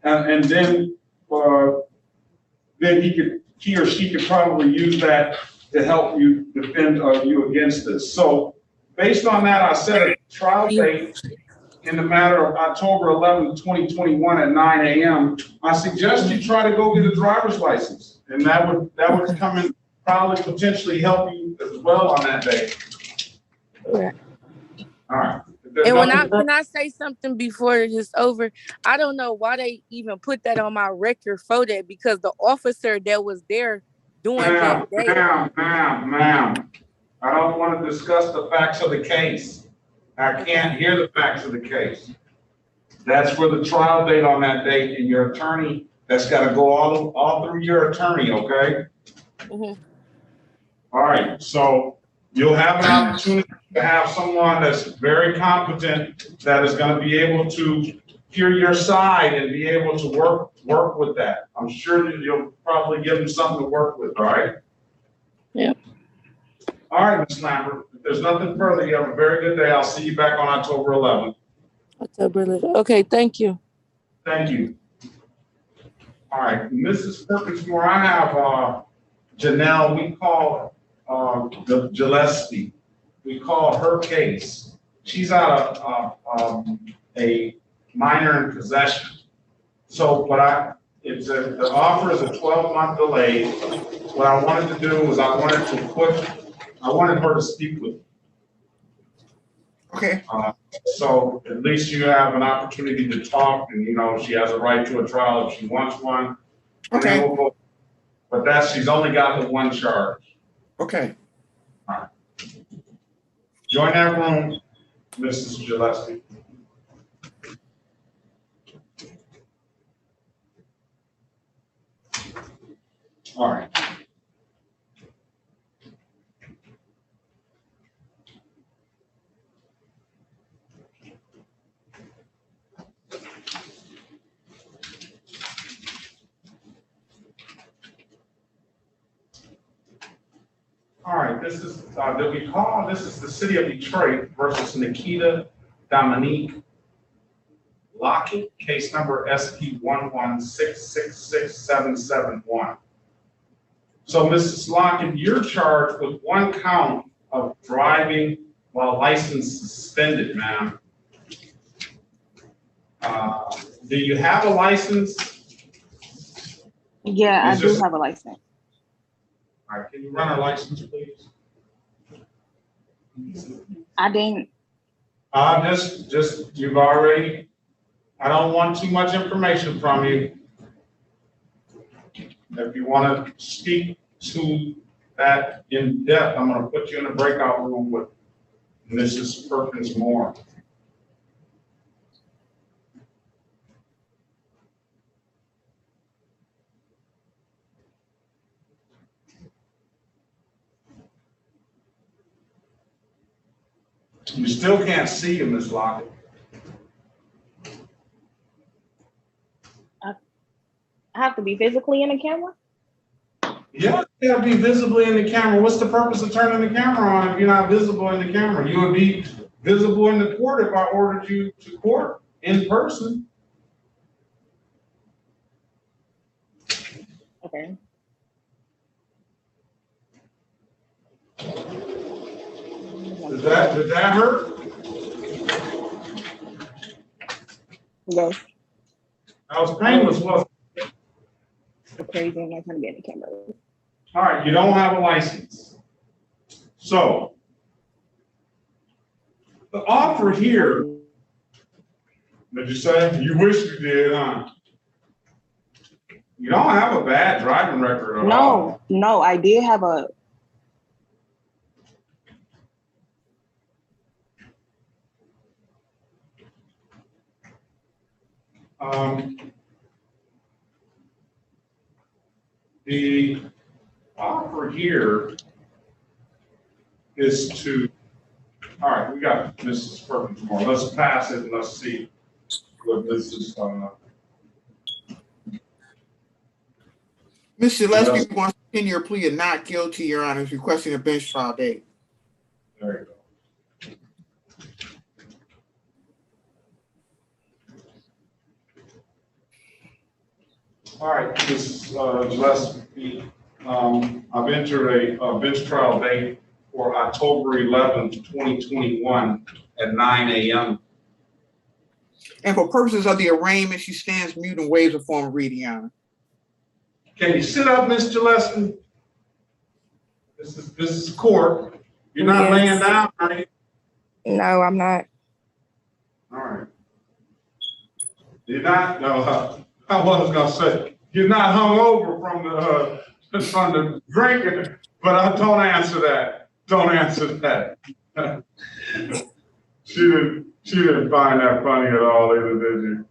then he or she could probably use that to help you defend you against this. So based on that, I set a trial date in the matter of October 11, 2021 at 9 a.m. I suggest you try to go get a driver's license, and that would come in probably potentially help you as well on that day. Right. All right. And when I say something before it's over, I don't know why they even put that on my record for that, because the officer that was there doing that day. Ma'am, I don't want to discuss the facts of the case. I can't hear the facts of the case. That's for the trial date on that date, and your attorney, that's got to go all through your attorney, okay? Mm-hmm. All right, so you'll have an opportunity to have someone that's very competent that is going to be able to hear your side and be able to work with that. I'm sure that you'll probably give them something to work with, all right? Yep. All right, Ms. Lambert, if there's nothing further, you have a very good day. I'll see you back on October 11th. October 11th. Okay, thank you. Thank you. All right, Mrs. Perkins, Moore, I have Janelle, we call the Gillespie. We call her case. She's out of a minor in possession. So the offer is a 12-month delay. What I wanted to do was I wanted her to speak with you. Okay. So at least you have an opportunity to talk, and she has a right to a trial if she wants one. Okay. But she's only got the one charge. Okay. All right. Join that room, Mrs. Gillespie. All right. All right, this is the city of Detroit versus Nikita Dominique Lockett, case number SP 116666771. So, Mrs. Lockett, you're charged with one count of driving while license suspended, ma'am. Do you have a license? Yeah, I do have a license. All right, can you run our license, please? I didn't. You've already, I don't want too much information from you. If you want to speak to that in depth, I'm going to put you in a breakout room with Mrs. Perkins Moore. You still can't see you, Ms. Lockett. I have to be physically in the camera? Yeah, you gotta be visibly in the camera. What's the purpose of turning the camera on if you're not visible in the camera? You would be visible in the court if I ordered you to court in person. Okay. Did that hurt? Yes. That was painless, wasn't it? Crazy, I'm not trying to get in the camera. All right, you don't have a license. So, the offer here, did you say? You wish you did, huh? You don't have a bad driving record at all. No, I did have a. The offer here is to, all right, we got Mrs. Perkins more. Let's pass it and let's see what this is. Ms. Gillespie wants to continue your plea of not guilty, Your Honor, is requesting a bench trial date. There you go. All right, this is Gillespie. I've entered a bench trial date for October 11th, 2021 at 9 a.m. And for purposes of the arraignment, she stands mute and waives a form of reading, Your Honor. Can you sit up, Ms. Gillespie? This is court. You're not Yes. laying down, right? No, I'm not. All right. You're not, no, I was gonna say, you're not hungover from the drinking, but I don't answer that. Don't answer that. She didn't find that funny at all either, did you?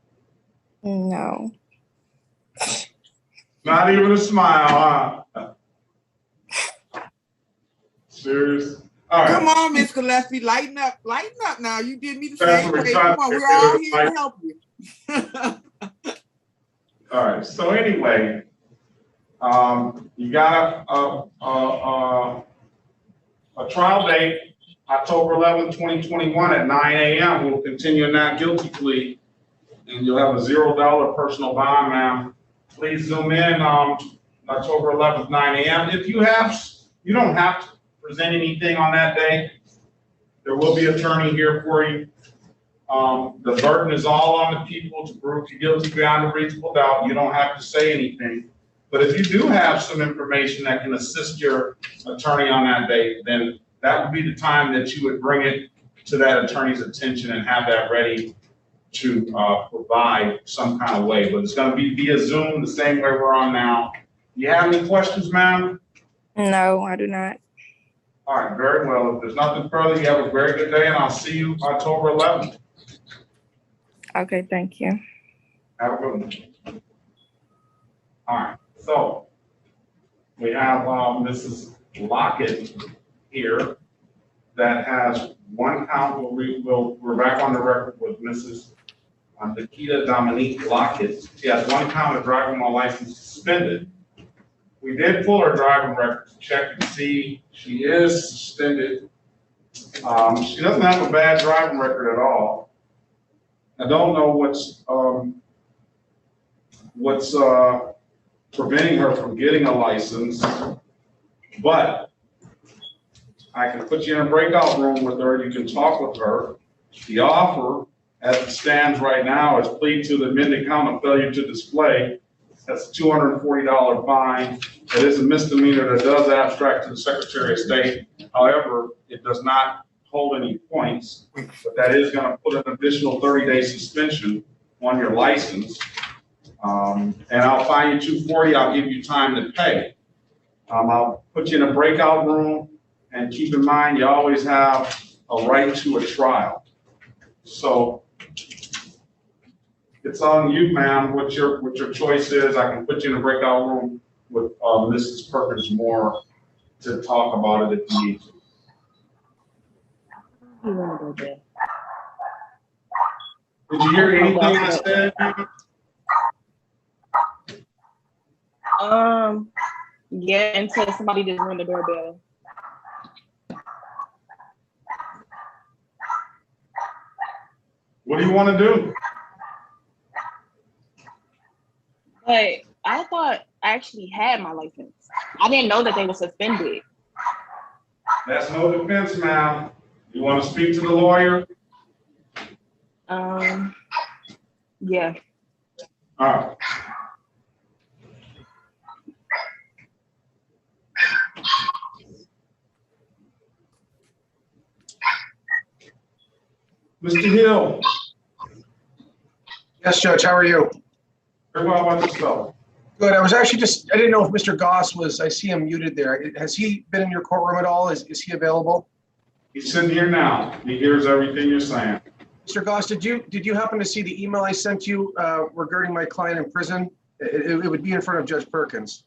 No. Not even a smile, huh? Serious? All right. Come on, Miss Gillespie, lighten up now. You did me the That's same what way. we tried Come on, to we're do. all here to help you. All right, so anyway, you got a trial date, October 11th, 2021 at 9 a.m. We'll continue a not guilty plea, and you'll have a $0 personal bond, ma'am. Please zoom in October 11th, 9 a.m. If you don't have to present anything on that day. There will be an attorney here for you. The burden is all on the people to prove you guilty beyond a reasonable doubt. You don't have to say anything. But if you do have some information that can assist your attorney on that date, then that would be the time that you would bring it to that attorney's attention and have that ready to provide some kind of way. But it's going to be via Zoom, the same way we're on now. Do you have any questions, ma'am? No, I do not. All right, very well. If there's nothing further, you have a very good day, and I'll see you October 11th. Okay, thank you. Have a good one. All right, so we have Mrs. Lockett here that has one count. We're back on the record with Mrs. Nikita Dominique Lockett. She has one count of driving while license suspended. We did pull her driving record to check and see she is suspended. She doesn't have a bad driving record at all. I don't know what's preventing her from getting a license, but I can put you in a breakout room with her. You can talk with her. The offer, as it stands right now, is plea to the amended count of failure to display. That's a $240 fine. It is a misdemeanor that does abstract to the Secretary of State. However, it does not hold any points, but that is going to put an additional 30-day suspension on your license. And I'll fine you $240. I'll give you time to pay. I'll put you in a breakout room, and keep in mind you always have a right to a trial. So it's on you, ma'am, what your choice is. I can put you in a breakout room with Mrs. Perkins more to talk about it if you need to. Did you hear anything I said? Yeah, until somebody just ring the doorbell. What do you want to do? But I thought I actually had my license. I didn't know that they were suspended. That's no defense, ma'am. You want to speak to the lawyer? Yeah. All right. Mr. Hill. Yes, Judge, how are you? Very well, about yourself. Good. I was actually I didn't know if Mr. Goss was, I see him muted there. Has he been in your courtroom at all? Is he available? He's sitting here now. He hears everything you're saying. Mr. Goss, did you happen to see the email I sent you regarding my client in prison? It would be in front of Judge Perkins.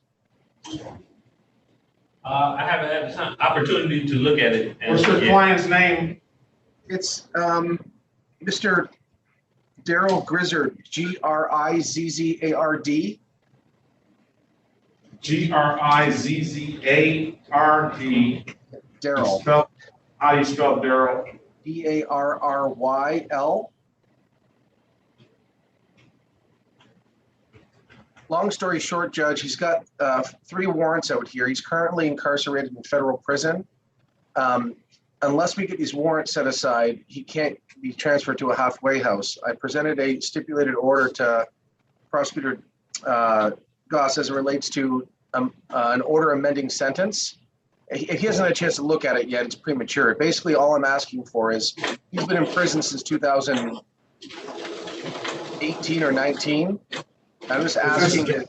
I haven't had the opportunity to look at it. What's your client's name? It's Mr. Daryl Grizzard, Grizzard. Grizzard. Daryl. How do you spell Daryl? Darryl. long story short, Judge, he's got 3 warrants out here. He's currently incarcerated in federal prison. Unless we get these warrants set aside, he can't be transferred to a halfway house. I presented a stipulated order to Prosecutor Goss as it relates to an order amending sentence. If he hasn't had a chance to look at it yet, it's premature. Basically, all I'm asking for is he's been in prison since 2018 or 19. I'm just asking.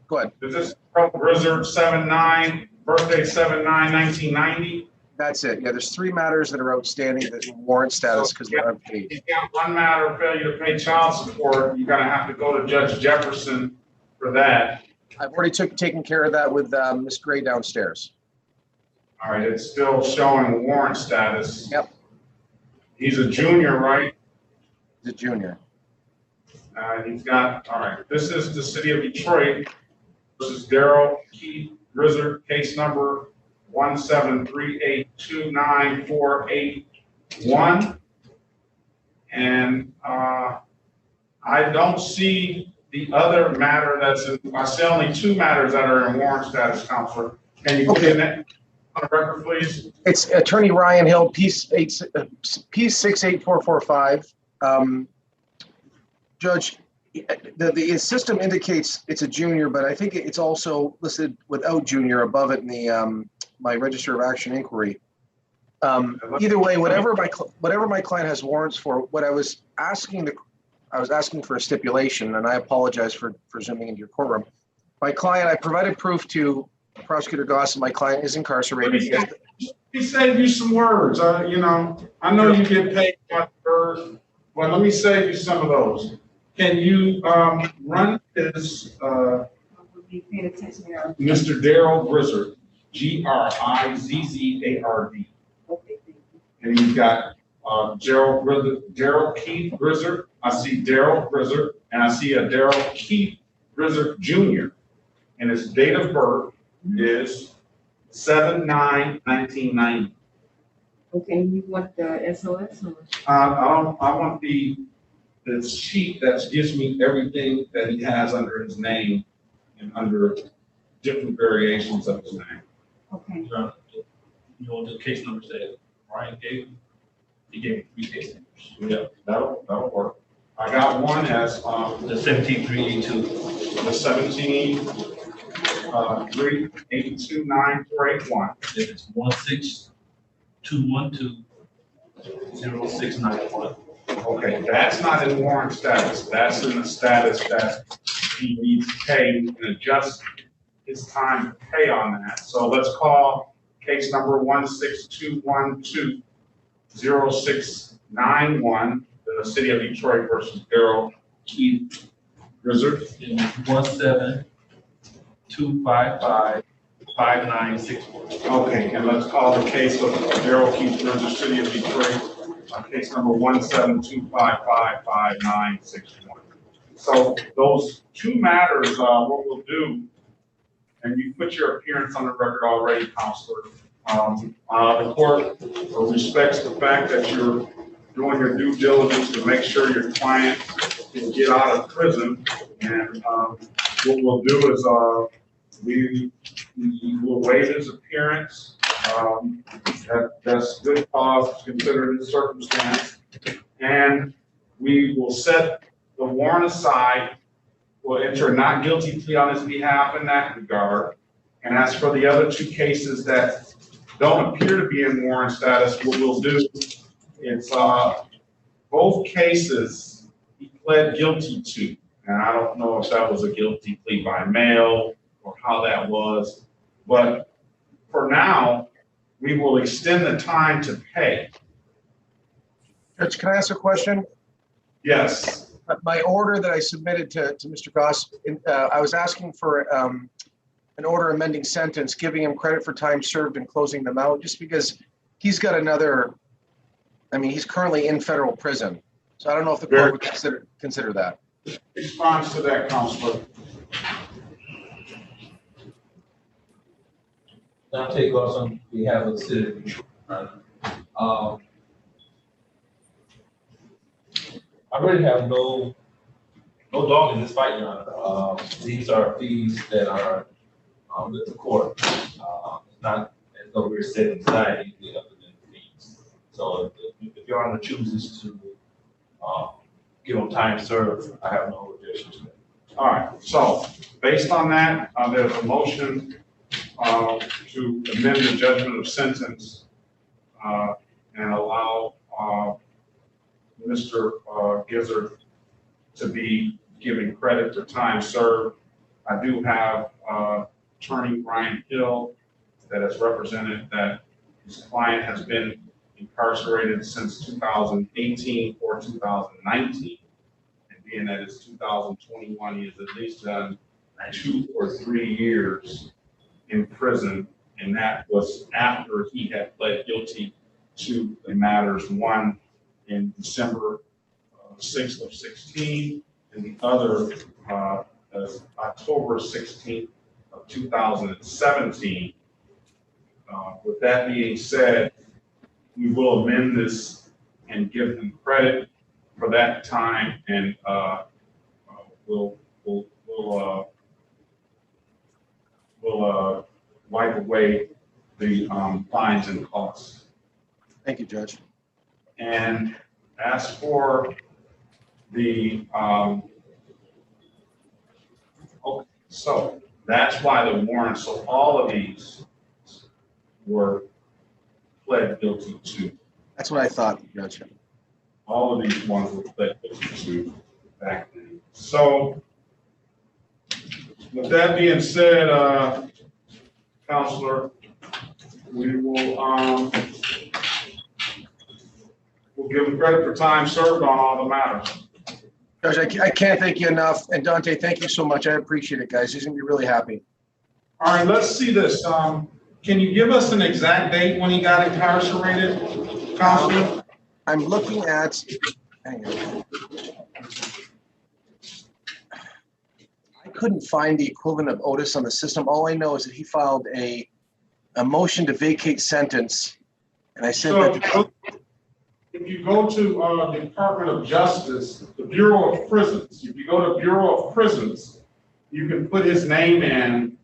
Go ahead. Is this Grizzard 7/9, birthday 7/9/1990? That's it. Yeah, there's 3 matters that are outstanding that warrant status because they're unpaid. You got 1 matter of failure to pay child support. You're gonna have to go to Judge Jefferson for that. I've already taken care of that with Ms. Gray downstairs. All right, it's still showing warrant status. Yep. He's a junior, right? He's a junior. He's got, all right, this is the city of Detroit versus Daryl Keith Grizzard, case number 173829481. And I don't see the other matter that's in, I see only 2 matters that are in warrant status, Counselor. Can you put in that on the record, please? It's Attorney Ryan Hill, P68445. Judge, the system indicates it's a junior, but I think it's also listed without junior above it in the my register of action inquiry. Either way, whatever my client has warrants for, what I was asking for a stipulation, and I apologize for zooming into your courtroom. My client, I provided proof to Prosecutor Goss, and my client is incarcerated. He saved you some words. You know, I know you get paid by words, but let me save you some of those. Can you run his Mr. Daryl Grizzard, Grizzard. And you've got Daryl Keith Grizzard. I see Daryl Grizzard, and I see a Daryl Keith Grizzard Jr. And his date of birth is 7/9/1990. Okay, you want the SOS or? I want the sheet that gives me everything that he has under his name and under different variations of his name. Okay. You know what the case number said? Ryan gave? He gave me 3 case numbers. Yeah, that'll work. I got one as The 17382. the 17/3/829481. If it's 16212-0691. Okay, that's not in warrant status. That's in the status that he needs to pay and adjust his time to pay on that. So let's call case number 16212-0691, the city of Detroit versus Daryl Keith Grizzard. 172555961. Okay, and let's call the case of Daryl Keith Grizzard, city of Detroit, case number 172555961. So those 2 matters, what we'll do, and you put your appearance on the record already, Counselor. The court respects the fact that you're doing your due diligence to make sure your client can get out of prison. And what we'll do is we will waive his appearance. That's good cause considering the circumstance. And we will set the warrant aside. We'll enter a not guilty plea on his behalf in that regard. And as for the other 2 cases that don't appear to be in warrant status, what we'll do is both cases he pled guilty to. And I don't know if that was a guilty plea by mail or how that was. But for now, we will extend the time to pay. Judge, can I ask a question? Yes. My order that I submitted to Mr. Goss, I was asking for an order amending sentence, giving him credit for time served and closing them out, just because he's got another, I mean, he's currently in federal prison. So I don't know if the court would consider that. Response to that, Counselor. Now take off on behalf of the city. I really have no No dog in this fight, Your Honor. These are fees that are with the court. It's not as though we're setting aside anything other than fees. So if Your Honor chooses to give them time served, I have no objection to that. All right, so based on that, there's a motion to amend the judgment of sentence and allow Mr. Gizzard to be given credit for time served. I do have Attorney Brian Hill that has represented that his client has been incarcerated since 2018 or 2019. And being that it's 2021, he has at least done 2 or 3 years in prison. And that was after he had pled guilty to the matters, one in December 6th of 16, and the other October 16th of 2017. With that being said, we will amend this and give them credit for that time, and we'll wipe away the fines and costs. Thank you, Judge. And as for the, okay, so that's why the warrant, so all of these were pled guilty to. That's what I thought, Judge. All of these ones were pled guilty to back then. So with that being said, Counselor, we will we'll give them credit for time served on all the matters. Judge, I can't thank you enough. And Dante, thank you so much. I appreciate it, guys. He's gonna be really happy. All right, let's see this. Can you give us an exact date when he got incarcerated, Counselor? I'm looking at, hang on. I couldn't find the equivalent of Otis on the system. All I know is that he filed a motion to vacate sentence. And I said that. If you go to the Department of Justice, the Bureau of Prisons, if you go to Bureau of Prisons, you can put his name in,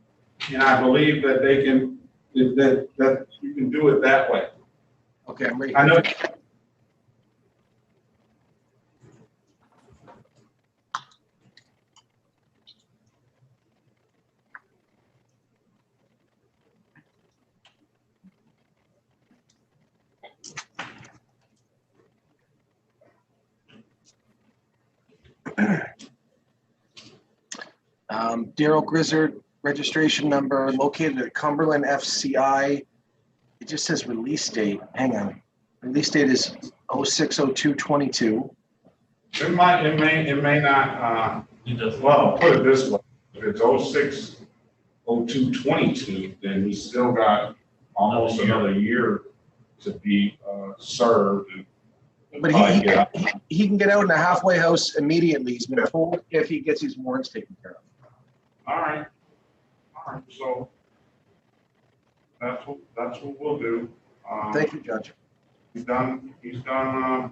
and I believe that they can, that you can do it that way. Okay, I'm ready. I know. Daryl Grizzard, registration number located at Cumberland FCI. It just says release date. Hang on. Release date is 06/02/22. It may not, well, put it this way. If it's 06/02/22, then he's still got almost another year to be served. But he can get out in a halfway house immediately. He's been told if he gets his warrants taken care of. All right, so that's what we'll do. Thank you, Judge. He's done time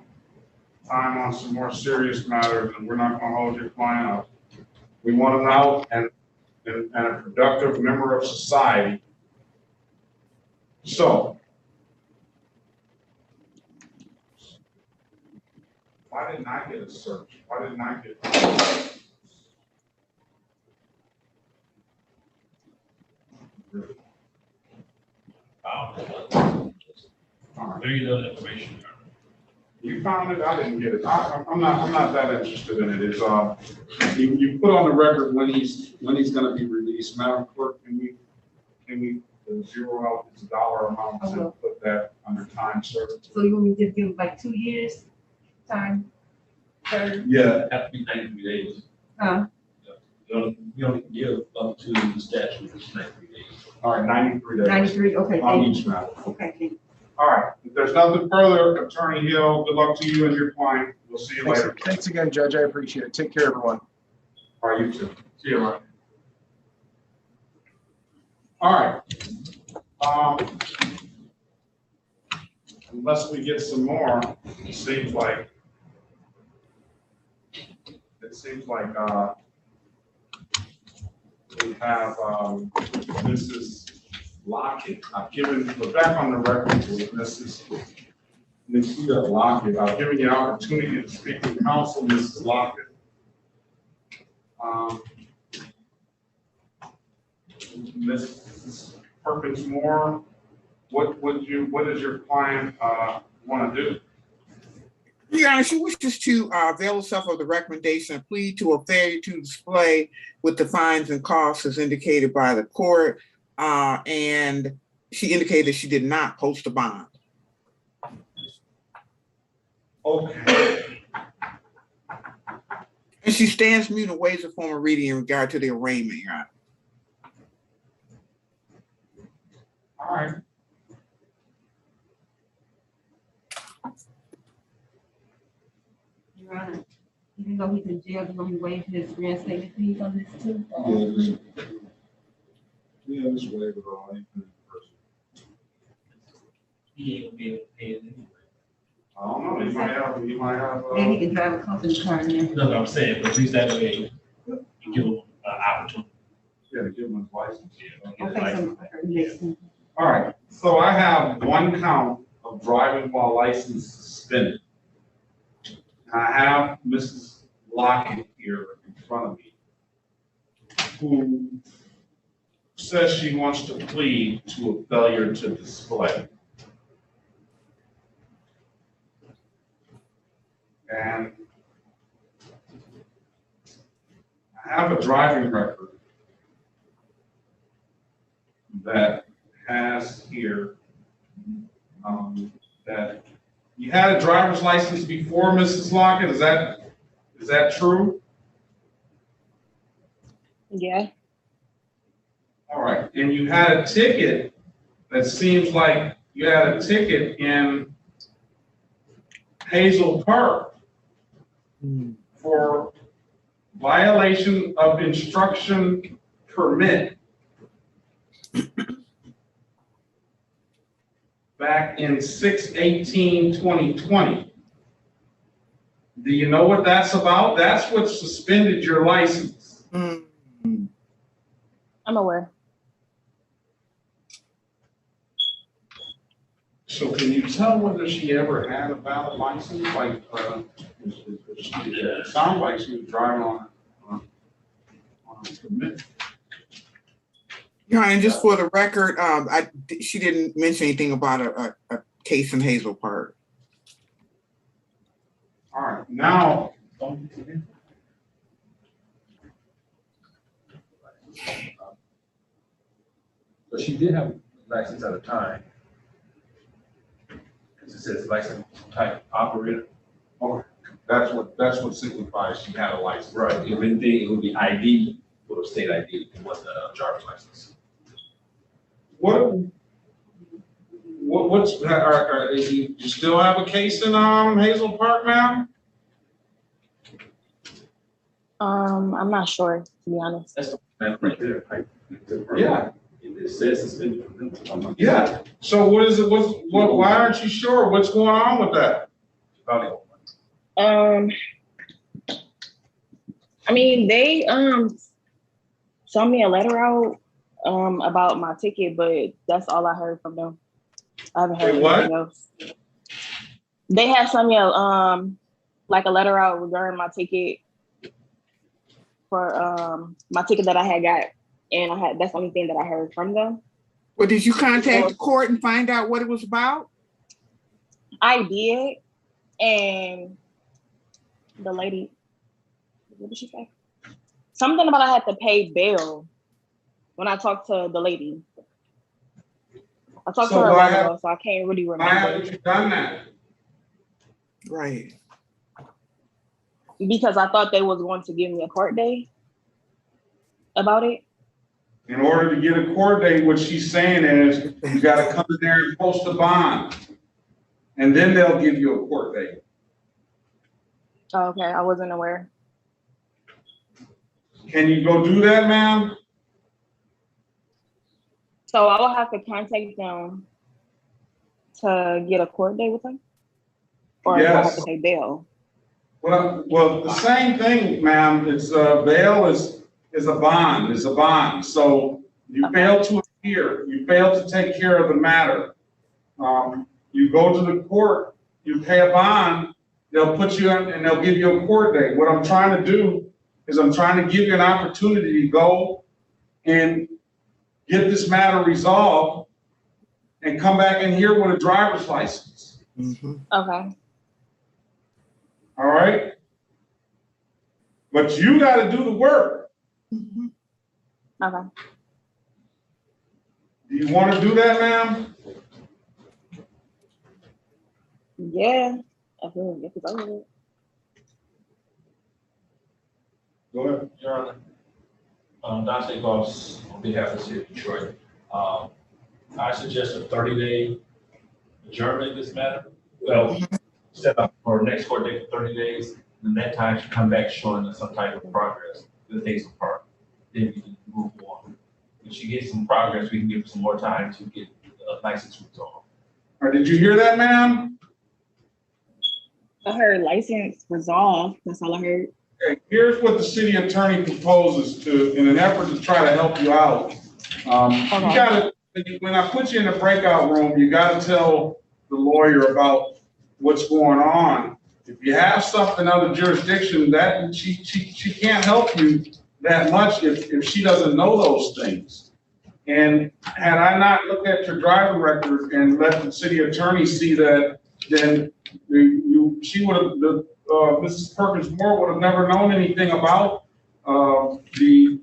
on some more serious matters, and we're not gonna hold your client up. We want him out and a productive member of society. So, why didn't I get a search? Why didn't I get? There you go, information. You found it? I didn't get it. I'm not that interested in it. It's you put on the record when he's going to be released. Madam Clerk, can we zero out his dollar amount and put that under time served? So you want me to give like 2 years time? Served? Yeah. Have to be 93 days. Huh? You only can give up to the statute, which is 93 days. All right, 93 days. 93, okay. On Thank each you. matter. Okay, thank you. All right. If there's nothing further, Attorney Hill, good luck to you and your client. We'll see you later. Thanks again, Judge. I appreciate it. Take care, everyone. All right, you too. See you, Ryan. All right. Unless we get some more, it seems like it seems like, we have, Mrs. Lockett. I've given, we're back on the record with Mrs. Nikita Lockett. I've given you an opportunity to speak to counsel, Mrs. Lockett. Mrs. Perkins Moore, what does your client want to do? Your Honor, she wishes to avail herself of the recommendation and plead to a failure to display with the fines and costs as indicated by the court. And she indicated she did not post a bond. Okay. And she stands mute and waives a form of reading in regard to the arraignment, Your Honor. All right. Your Honor, even though he's in jail, he's going to waive his reinstatement fees on this too? Yeah, just waive it all. He ain't gonna be able to pay it anyway. I don't know, you might have. Maybe he can drive a company car in there. No, I'm saying, but at least that way, you give him an opportunity. Yeah, to give him his license. Okay, so makes sense. All right, so I have one count of driving while license suspended. I have Mrs. Lockett here in front of me, who says she wants to plead to a failure to display. And I have a driving record that has here that you had a driver's license before, Mrs. Lockett. Is that true? Yeah. All right. And you had a ticket that seems like you had a ticket in Hazel Park for violation of instruction permit back in 6/18/2020. Do you know what that's about? That's what suspended your license. I'm aware. So can you tell whether she ever had a valid license? Like, it sounds like she was driving on a permit. Your Honor, and just for the record, she didn't mention anything about a case in Hazel Park. All right, now. But she did have a license at the time. Because it says license type operator. Oh, that's what signifies she had a license. Right, if anything, it would be ID, or state ID, it wasn't a driver's license. What's, you still have a case in Hazel Park now? I'm not sure, to be honest. That's the plan right there. Yeah. It says suspended. Yeah. So what is it? Why aren't you sure? What's going on with that? I mean, they sent me a letter out about my ticket, but that's all I heard from them. I haven't heard anything else. They have sent me a like a letter out regarding my ticket for my ticket that I had got, and that's the only thing that I heard from them. Well, did you contact the court and find out what it was about? I did, and the lady, what did she say? Something about I had to pay bail when I talked to the lady. I talked to her a while ago, so I can't really remember. Why haven't you done that? Right. Because I thought they was going to give me a court day about it. In order to get a court date, what she's saying is you got to come in there and post a bond, and then they'll give you a court date. Oh, okay, I wasn't aware. Can you go do that, ma'am? So I will have to contact them to get a court date with them? Or do I have to pay bail? Well, the same thing, ma'am. It's bail is a bond, is a bond. So you fail to appear, you fail to take care of the matter. You go to the court, you pay a bond, they'll put you in and they'll give you a court date. What I'm trying to do is I'm trying to give you an opportunity to go and get this matter resolved and come back in here with a driver's license. Okay. All right? But you got to do the work. Okay. Do you want to do that, ma'am? Yeah. I feel like it's over with. Go ahead. Your Honor, Dante Goss, on behalf of the city of Detroit, I suggest a 30-day adjournment in this matter. Well, set up for next court date for 30 days, and that time should come back showing us some type of progress with Hazel Park. Then we can move on. If she gets some progress, we can give her some more time to get the license resolved. Or did you hear that, ma'am? I heard license resolved. That's all I heard. Okay, here's what the city attorney proposes to, in an effort to try to help you out. You gotta, when I put you in the breakout room, you gotta tell the lawyer about what's going on. If you have stuff in other jurisdiction, that she can't help you that much if she doesn't know those things. And had I not looked at your driving record and let the city attorney see that, then she would have, Mrs. Perkins Moore would have never known anything about the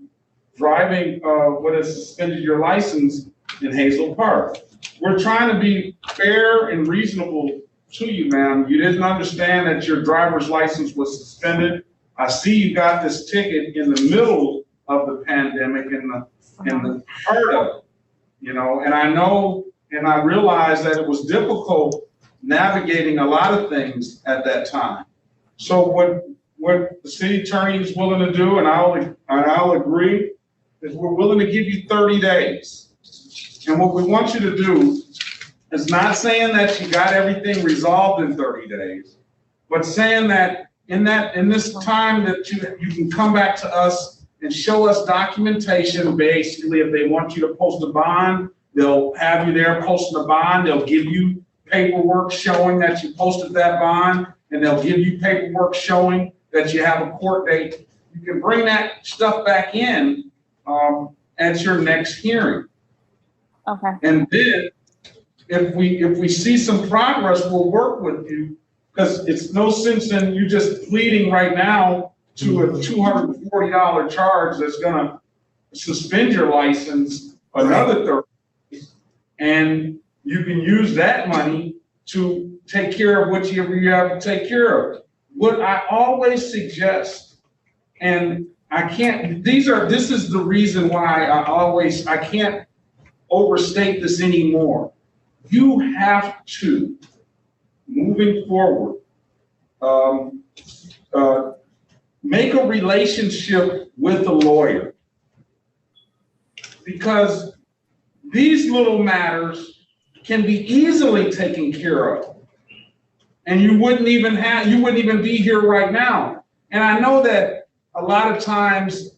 driving, what has suspended your license in Hazel Park. We're trying to be fair and reasonable to you, ma'am. You didn't understand that your driver's license was suspended. I see you got this ticket in the middle of the pandemic, in the heart of it, you know, and I know, and I realize that it was difficult navigating a lot of things at that time. So what the city attorney is willing to do, and I'll agree, is we're willing to give you 30 days. And what we want you to do is not saying that you got everything resolved in 30 days, but saying that in this time that you can come back to us and show us documentation. Basically, if they want you to post a bond, they'll have you there posting a bond. They'll give you paperwork showing that you posted that bond, and they'll give you paperwork showing that you have a court date. You can bring that stuff back in at your next hearing. Okay. And then if we see some progress, we'll work with you, because it's no sense in you just pleading right now to a $240 charge that's gonna suspend your license another 30 days, and you can use that money to take care of whatever you have to take care of. What I always suggest, and this is the reason why I can't overstate this anymore. You have to, moving forward, make a relationship with a lawyer, because these little matters can be easily taken care of, and you wouldn't even be here right now. And I know that a lot of times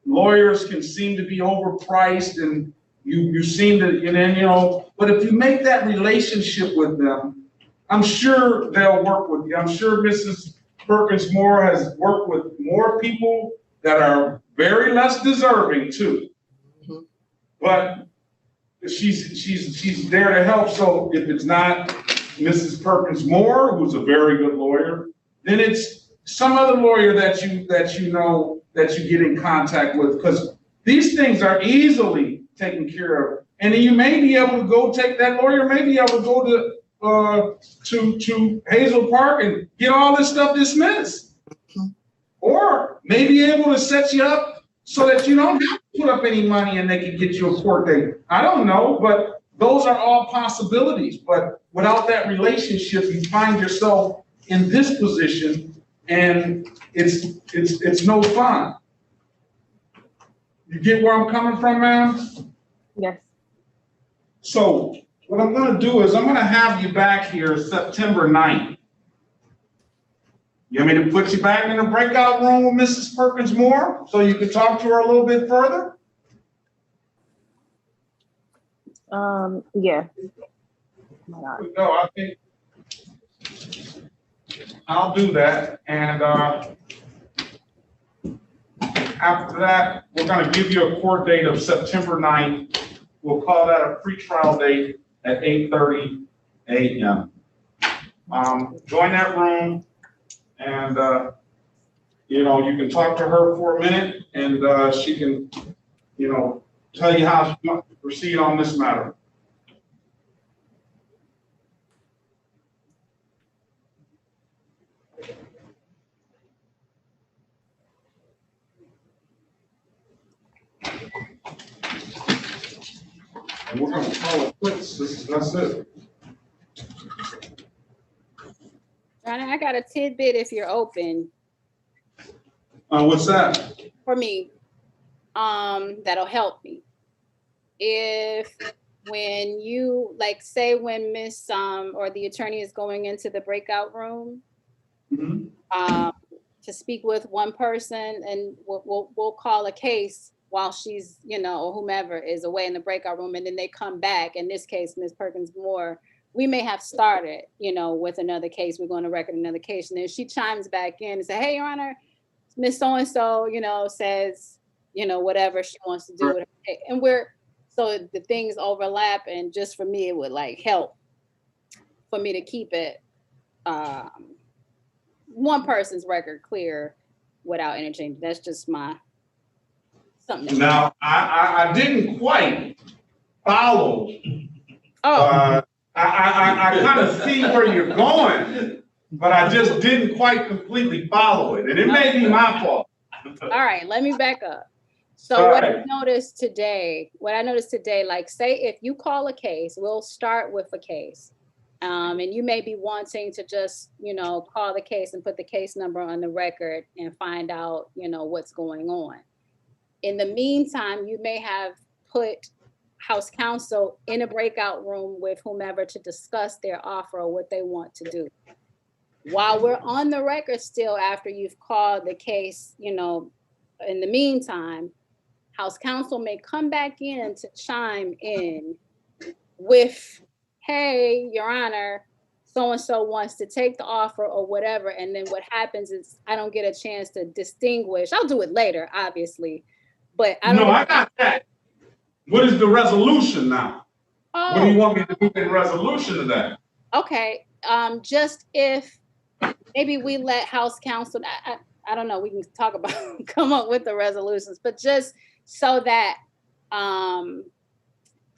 lawyers can seem to be overpriced, and you seem to, but if you make that relationship with them, I'm sure they'll work with you. I'm sure Mrs. Perkins Moore has worked with more people that are very less deserving too. But she's there to help. So if it's not Mrs. Perkins Moore, who's a very good lawyer, then it's some other lawyer that you get in contact with, because these things are easily taken care of. And then you may be able to go take that lawyer, may be able to go to Hazel Park and get all this stuff dismissed. Or may be able to set you up so that you don't have to put up any money and they can get you a court date. I don't know, but those are all possibilities. But without that relationship, you find yourself in this position, and it's no fun. You get where I'm coming from, ma'am? Yes. So what I'm going to do is I'm going to have you back here September 9th. You want me to put you back in the breakout room with Mrs. Perkins Moore so you can talk to her a little bit further? Yeah. Oh my God. No, I think I'll do that. And after that, we're going to give you a court date of September 9th. We'll call that a pretrial date at 8:30 a.m. Join that room, and you know, you can talk to her for a minute, and she can, you know, tell you how she wants to proceed on this matter. And we're going to call it quits. That's it. Johnny, I got a tidbit if you're open What's that? for me. That'll help me. If when you like say when Miss or the attorney is going into the breakout room to speak with one person, and we'll call a case while she's, you know, or whomever is away in the breakout room, and then they come back. In this case, Ms. Perkins Moore, we may have started, you know, with another case. We're going to record another case, and then she chimes back in and say, "Hey, Your Honor, Miss So-and-so, you know, says, you know, whatever she wants to do with her." And so the things overlap, and just for me, it would like help for me to keep it one person's record clear without interchanging. That's just my something. Now, I didn't quite follow. Oh. I kind of see where you're going, but I just didn't quite completely follow it, and it may be my fault. All right, let me back up. So what I noticed today, like say if you call a case, we'll start with a case. And you may be wanting to just, you know, call the case and put the case number on the record and find out, you know, what's going on. In the meantime, you may have put House counsel in a breakout room with whomever to discuss their offer or what they want to do. While we're on the record still, after you've called the case, you know, in the meantime, House counsel may come back in to chime in with, "Hey, Your Honor, so-and-so wants to take the offer," or whatever. And then what happens is I don't get a chance to distinguish. I'll do it later, obviously, but I don't. No, I got that. What is the resolution now? Oh. What do you want me to do in resolution of that? Okay, just if maybe we let House counsel, I don't know, we can talk about, come up with the resolutions, but just so that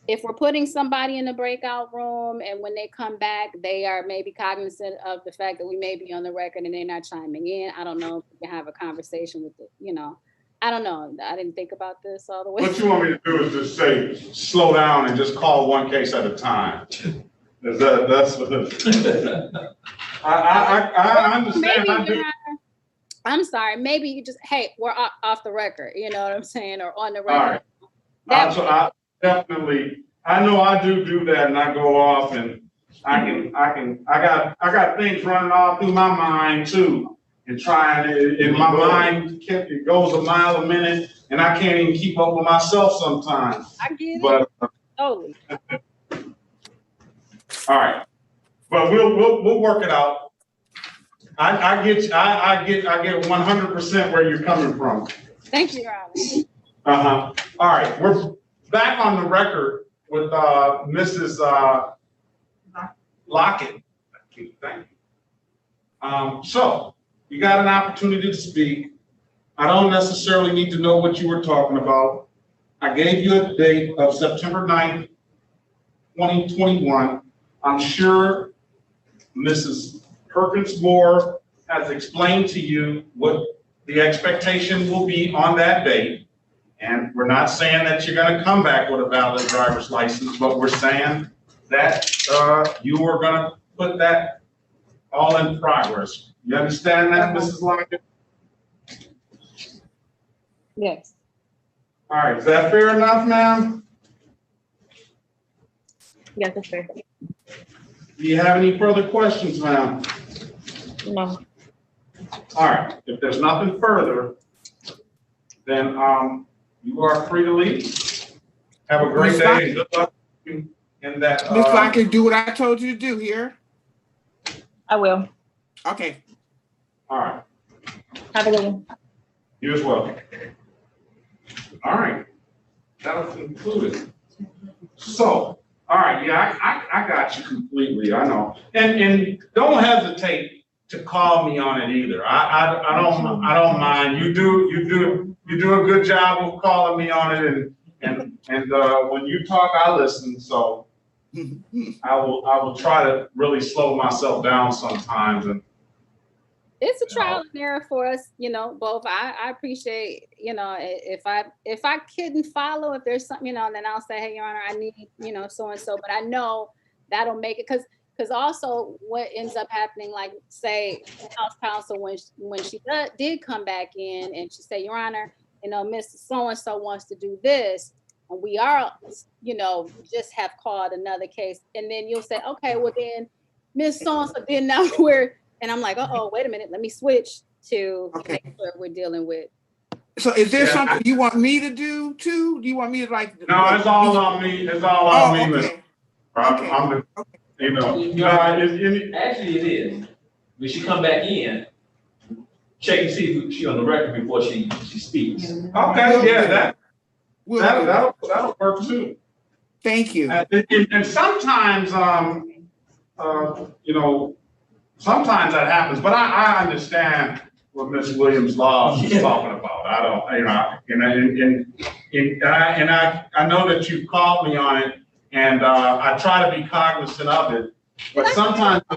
if we're putting somebody in the breakout room and when they come back, they are maybe cognizant of the fact that we may be on the record and they're not chiming in. I don't know if we can have a conversation with it, you know. I don't know. I didn't think about this all the way. What you want me to do is just say, slow down and just call one case at a time. That's what I understand. Maybe I'm sorry. Maybe you just, hey, we're off the record. You know what I'm saying? Or on the record. All right. I definitely, I know I do that, and I go off, and I got things running all through my mind too. And trying in my mind, it goes a mile a minute, and I can't even keep up with myself sometimes. I get it. Totally. All right, but we'll work it out. I get 100% where you're coming from. Thank you, Robin. All right, we're back on the record with Mrs. Lockett. Thank you. So. You got an opportunity to speak. I don't necessarily need to know what you were talking about. I gave you a date of September 9th, 2021. I'm sure Mrs. Perkins Moore has explained to you what the expectation will be on that date. And we're not saying that you're going to come back with a valid driver's license, but we're saying that you are going to put that all in progress. You understand that, Mrs. Lockett? Yes. All right, is that fair enough, ma'am? Yes, that's fair. Do you have any further questions, ma'am? No. All right, if there's nothing further, then you are free to leave. Have a great day and good luck in that. Miss Lockett, do what I told you to do here. I will. Okay. All right. Have a good one. You as well. All right, that'll conclude it. So, all right, yeah, I got you completely, I know. And don't hesitate to call me on it either. I don't mind. You do a good job of calling me on it, and when you talk, I listen. So I will try to really slow myself down sometimes. And it's a trial and error for us, both. I appreciate, if I couldn't follow, if there's something, then I'll say, hey, Your Honor, I need, so and so. But I know that'll make it, because also what ends up happening, like say House Counsel, when she did come back in and she said, Your Honor, Mr. So and so wants to do this, and we are, just have called another case, and then you'll say, okay, well then Miss So and so, then now we're. And I'm like, oh, wait a minute, let me switch to make sure we're dealing with. So is there something you want me to do too? Do you want me to No, it's all on me. It's all on me, Miss. Okay. I'm the, Actually, it is. When she come back in, check and see if she on the record before she speaks. Okay, yeah, that'll work too. Thank you. And sometimes, sometimes that happens, but I understand what Ms. Williams Law is talking about. I don't, I know that you called me on it, and I try to be cognizant of it. But sometimes I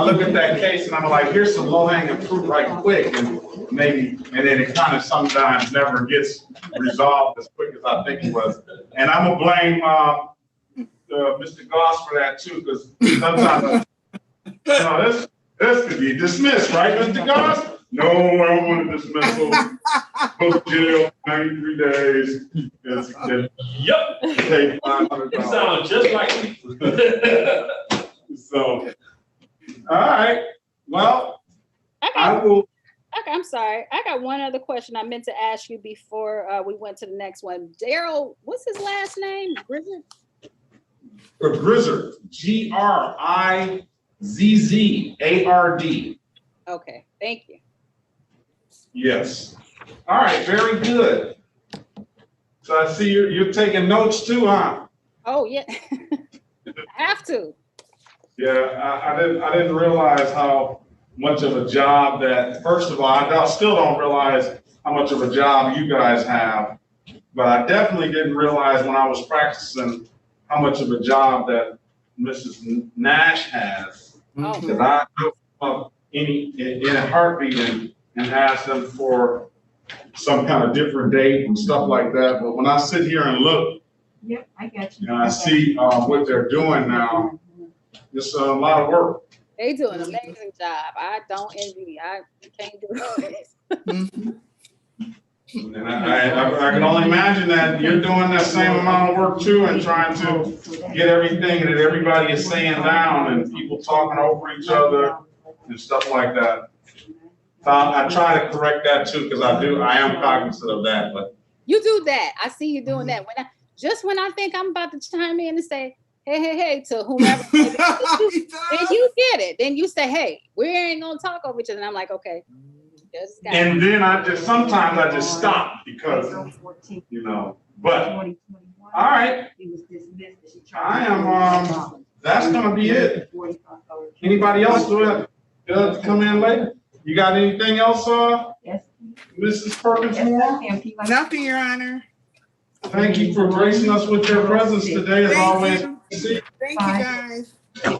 look at that case and I'm like, here's some low-hanging fruit right quick, and then it kind of sometimes never gets resolved as quick as I think it was. And I'm gonna blame Mr. Goss for that too, because sometimes. No, this could be dismissed, right, Mr. Goss? No, I don't want to dismiss. Go to jail 93 days. Yep. Take $500. It sounds just like me. So, all right. Well, I will. Okay, I'm sorry. I got one other question I meant to ask you before we went to the next one. Daryl, what's his last name? Grizzard? Grizzard. GRIZZARD. Okay, thank you. Yes. All right, very good. So I see you're taking notes too, huh? Oh yeah, I have to. Yeah, I didn't realize how much of a job that. First of all, I still don't realize how much of a job you guys have, but I definitely didn't realize when I was practicing how much of a job that Mrs. Nash has. Because I go up in a heartbeat and ask them for some kind of different date and stuff like that. But when I sit here and look, yep, I got you. And I see what they're doing now, it's a lot of work. They do an amazing job. I don't envy. I can't do it. And I can only imagine that you're doing that same amount of work too, and trying to get everything that everybody is saying down and people talking over each other and stuff like that. So I try to correct that too, because I am cognizant of that. But you do that. I see you doing that. When I think I'm about to chime in and say, hey, to whomever, then you get it. Then you say, hey, we ain't gonna talk over each other. And I'm like, okay. And then sometimes I just stop because, but, all right. I am, that's gonna be it. Anybody else to come in later? You got anything else, yes, Mrs. Perkins Moore? Nothing, Your Honor. Thank you for gracing us with your presence today, as always. Thank you, guys.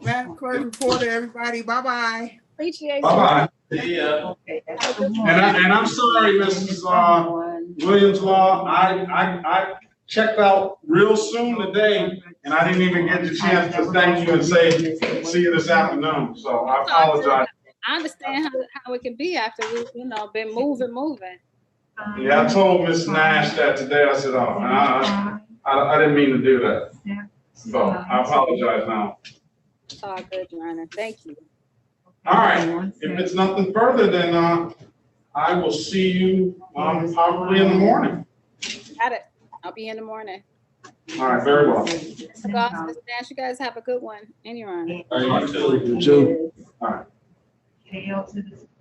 Madam Clerk, reporter, everybody. Bye-bye. Appreciate you. Bye-bye. Yeah. And I'm sorry, Mrs. Williams Law. I checked out real soon today, and I didn't even get the chance to thank you and say, see you this afternoon. So I apologize. I understand how it can be after we've, been moving. Yeah, I told Miss Nash that today. I said, oh, I didn't mean to do that. So I apologize now. It's all good, Your Honor. Thank you. All right, if it's nothing further, then, I will see you, probably in the morning. Got it. I'll be in the morning. All right, very well. Mr. Goss, Mr. Nash, you guys have a good one. And you're on. All right, you too. You too. All right. Anything else?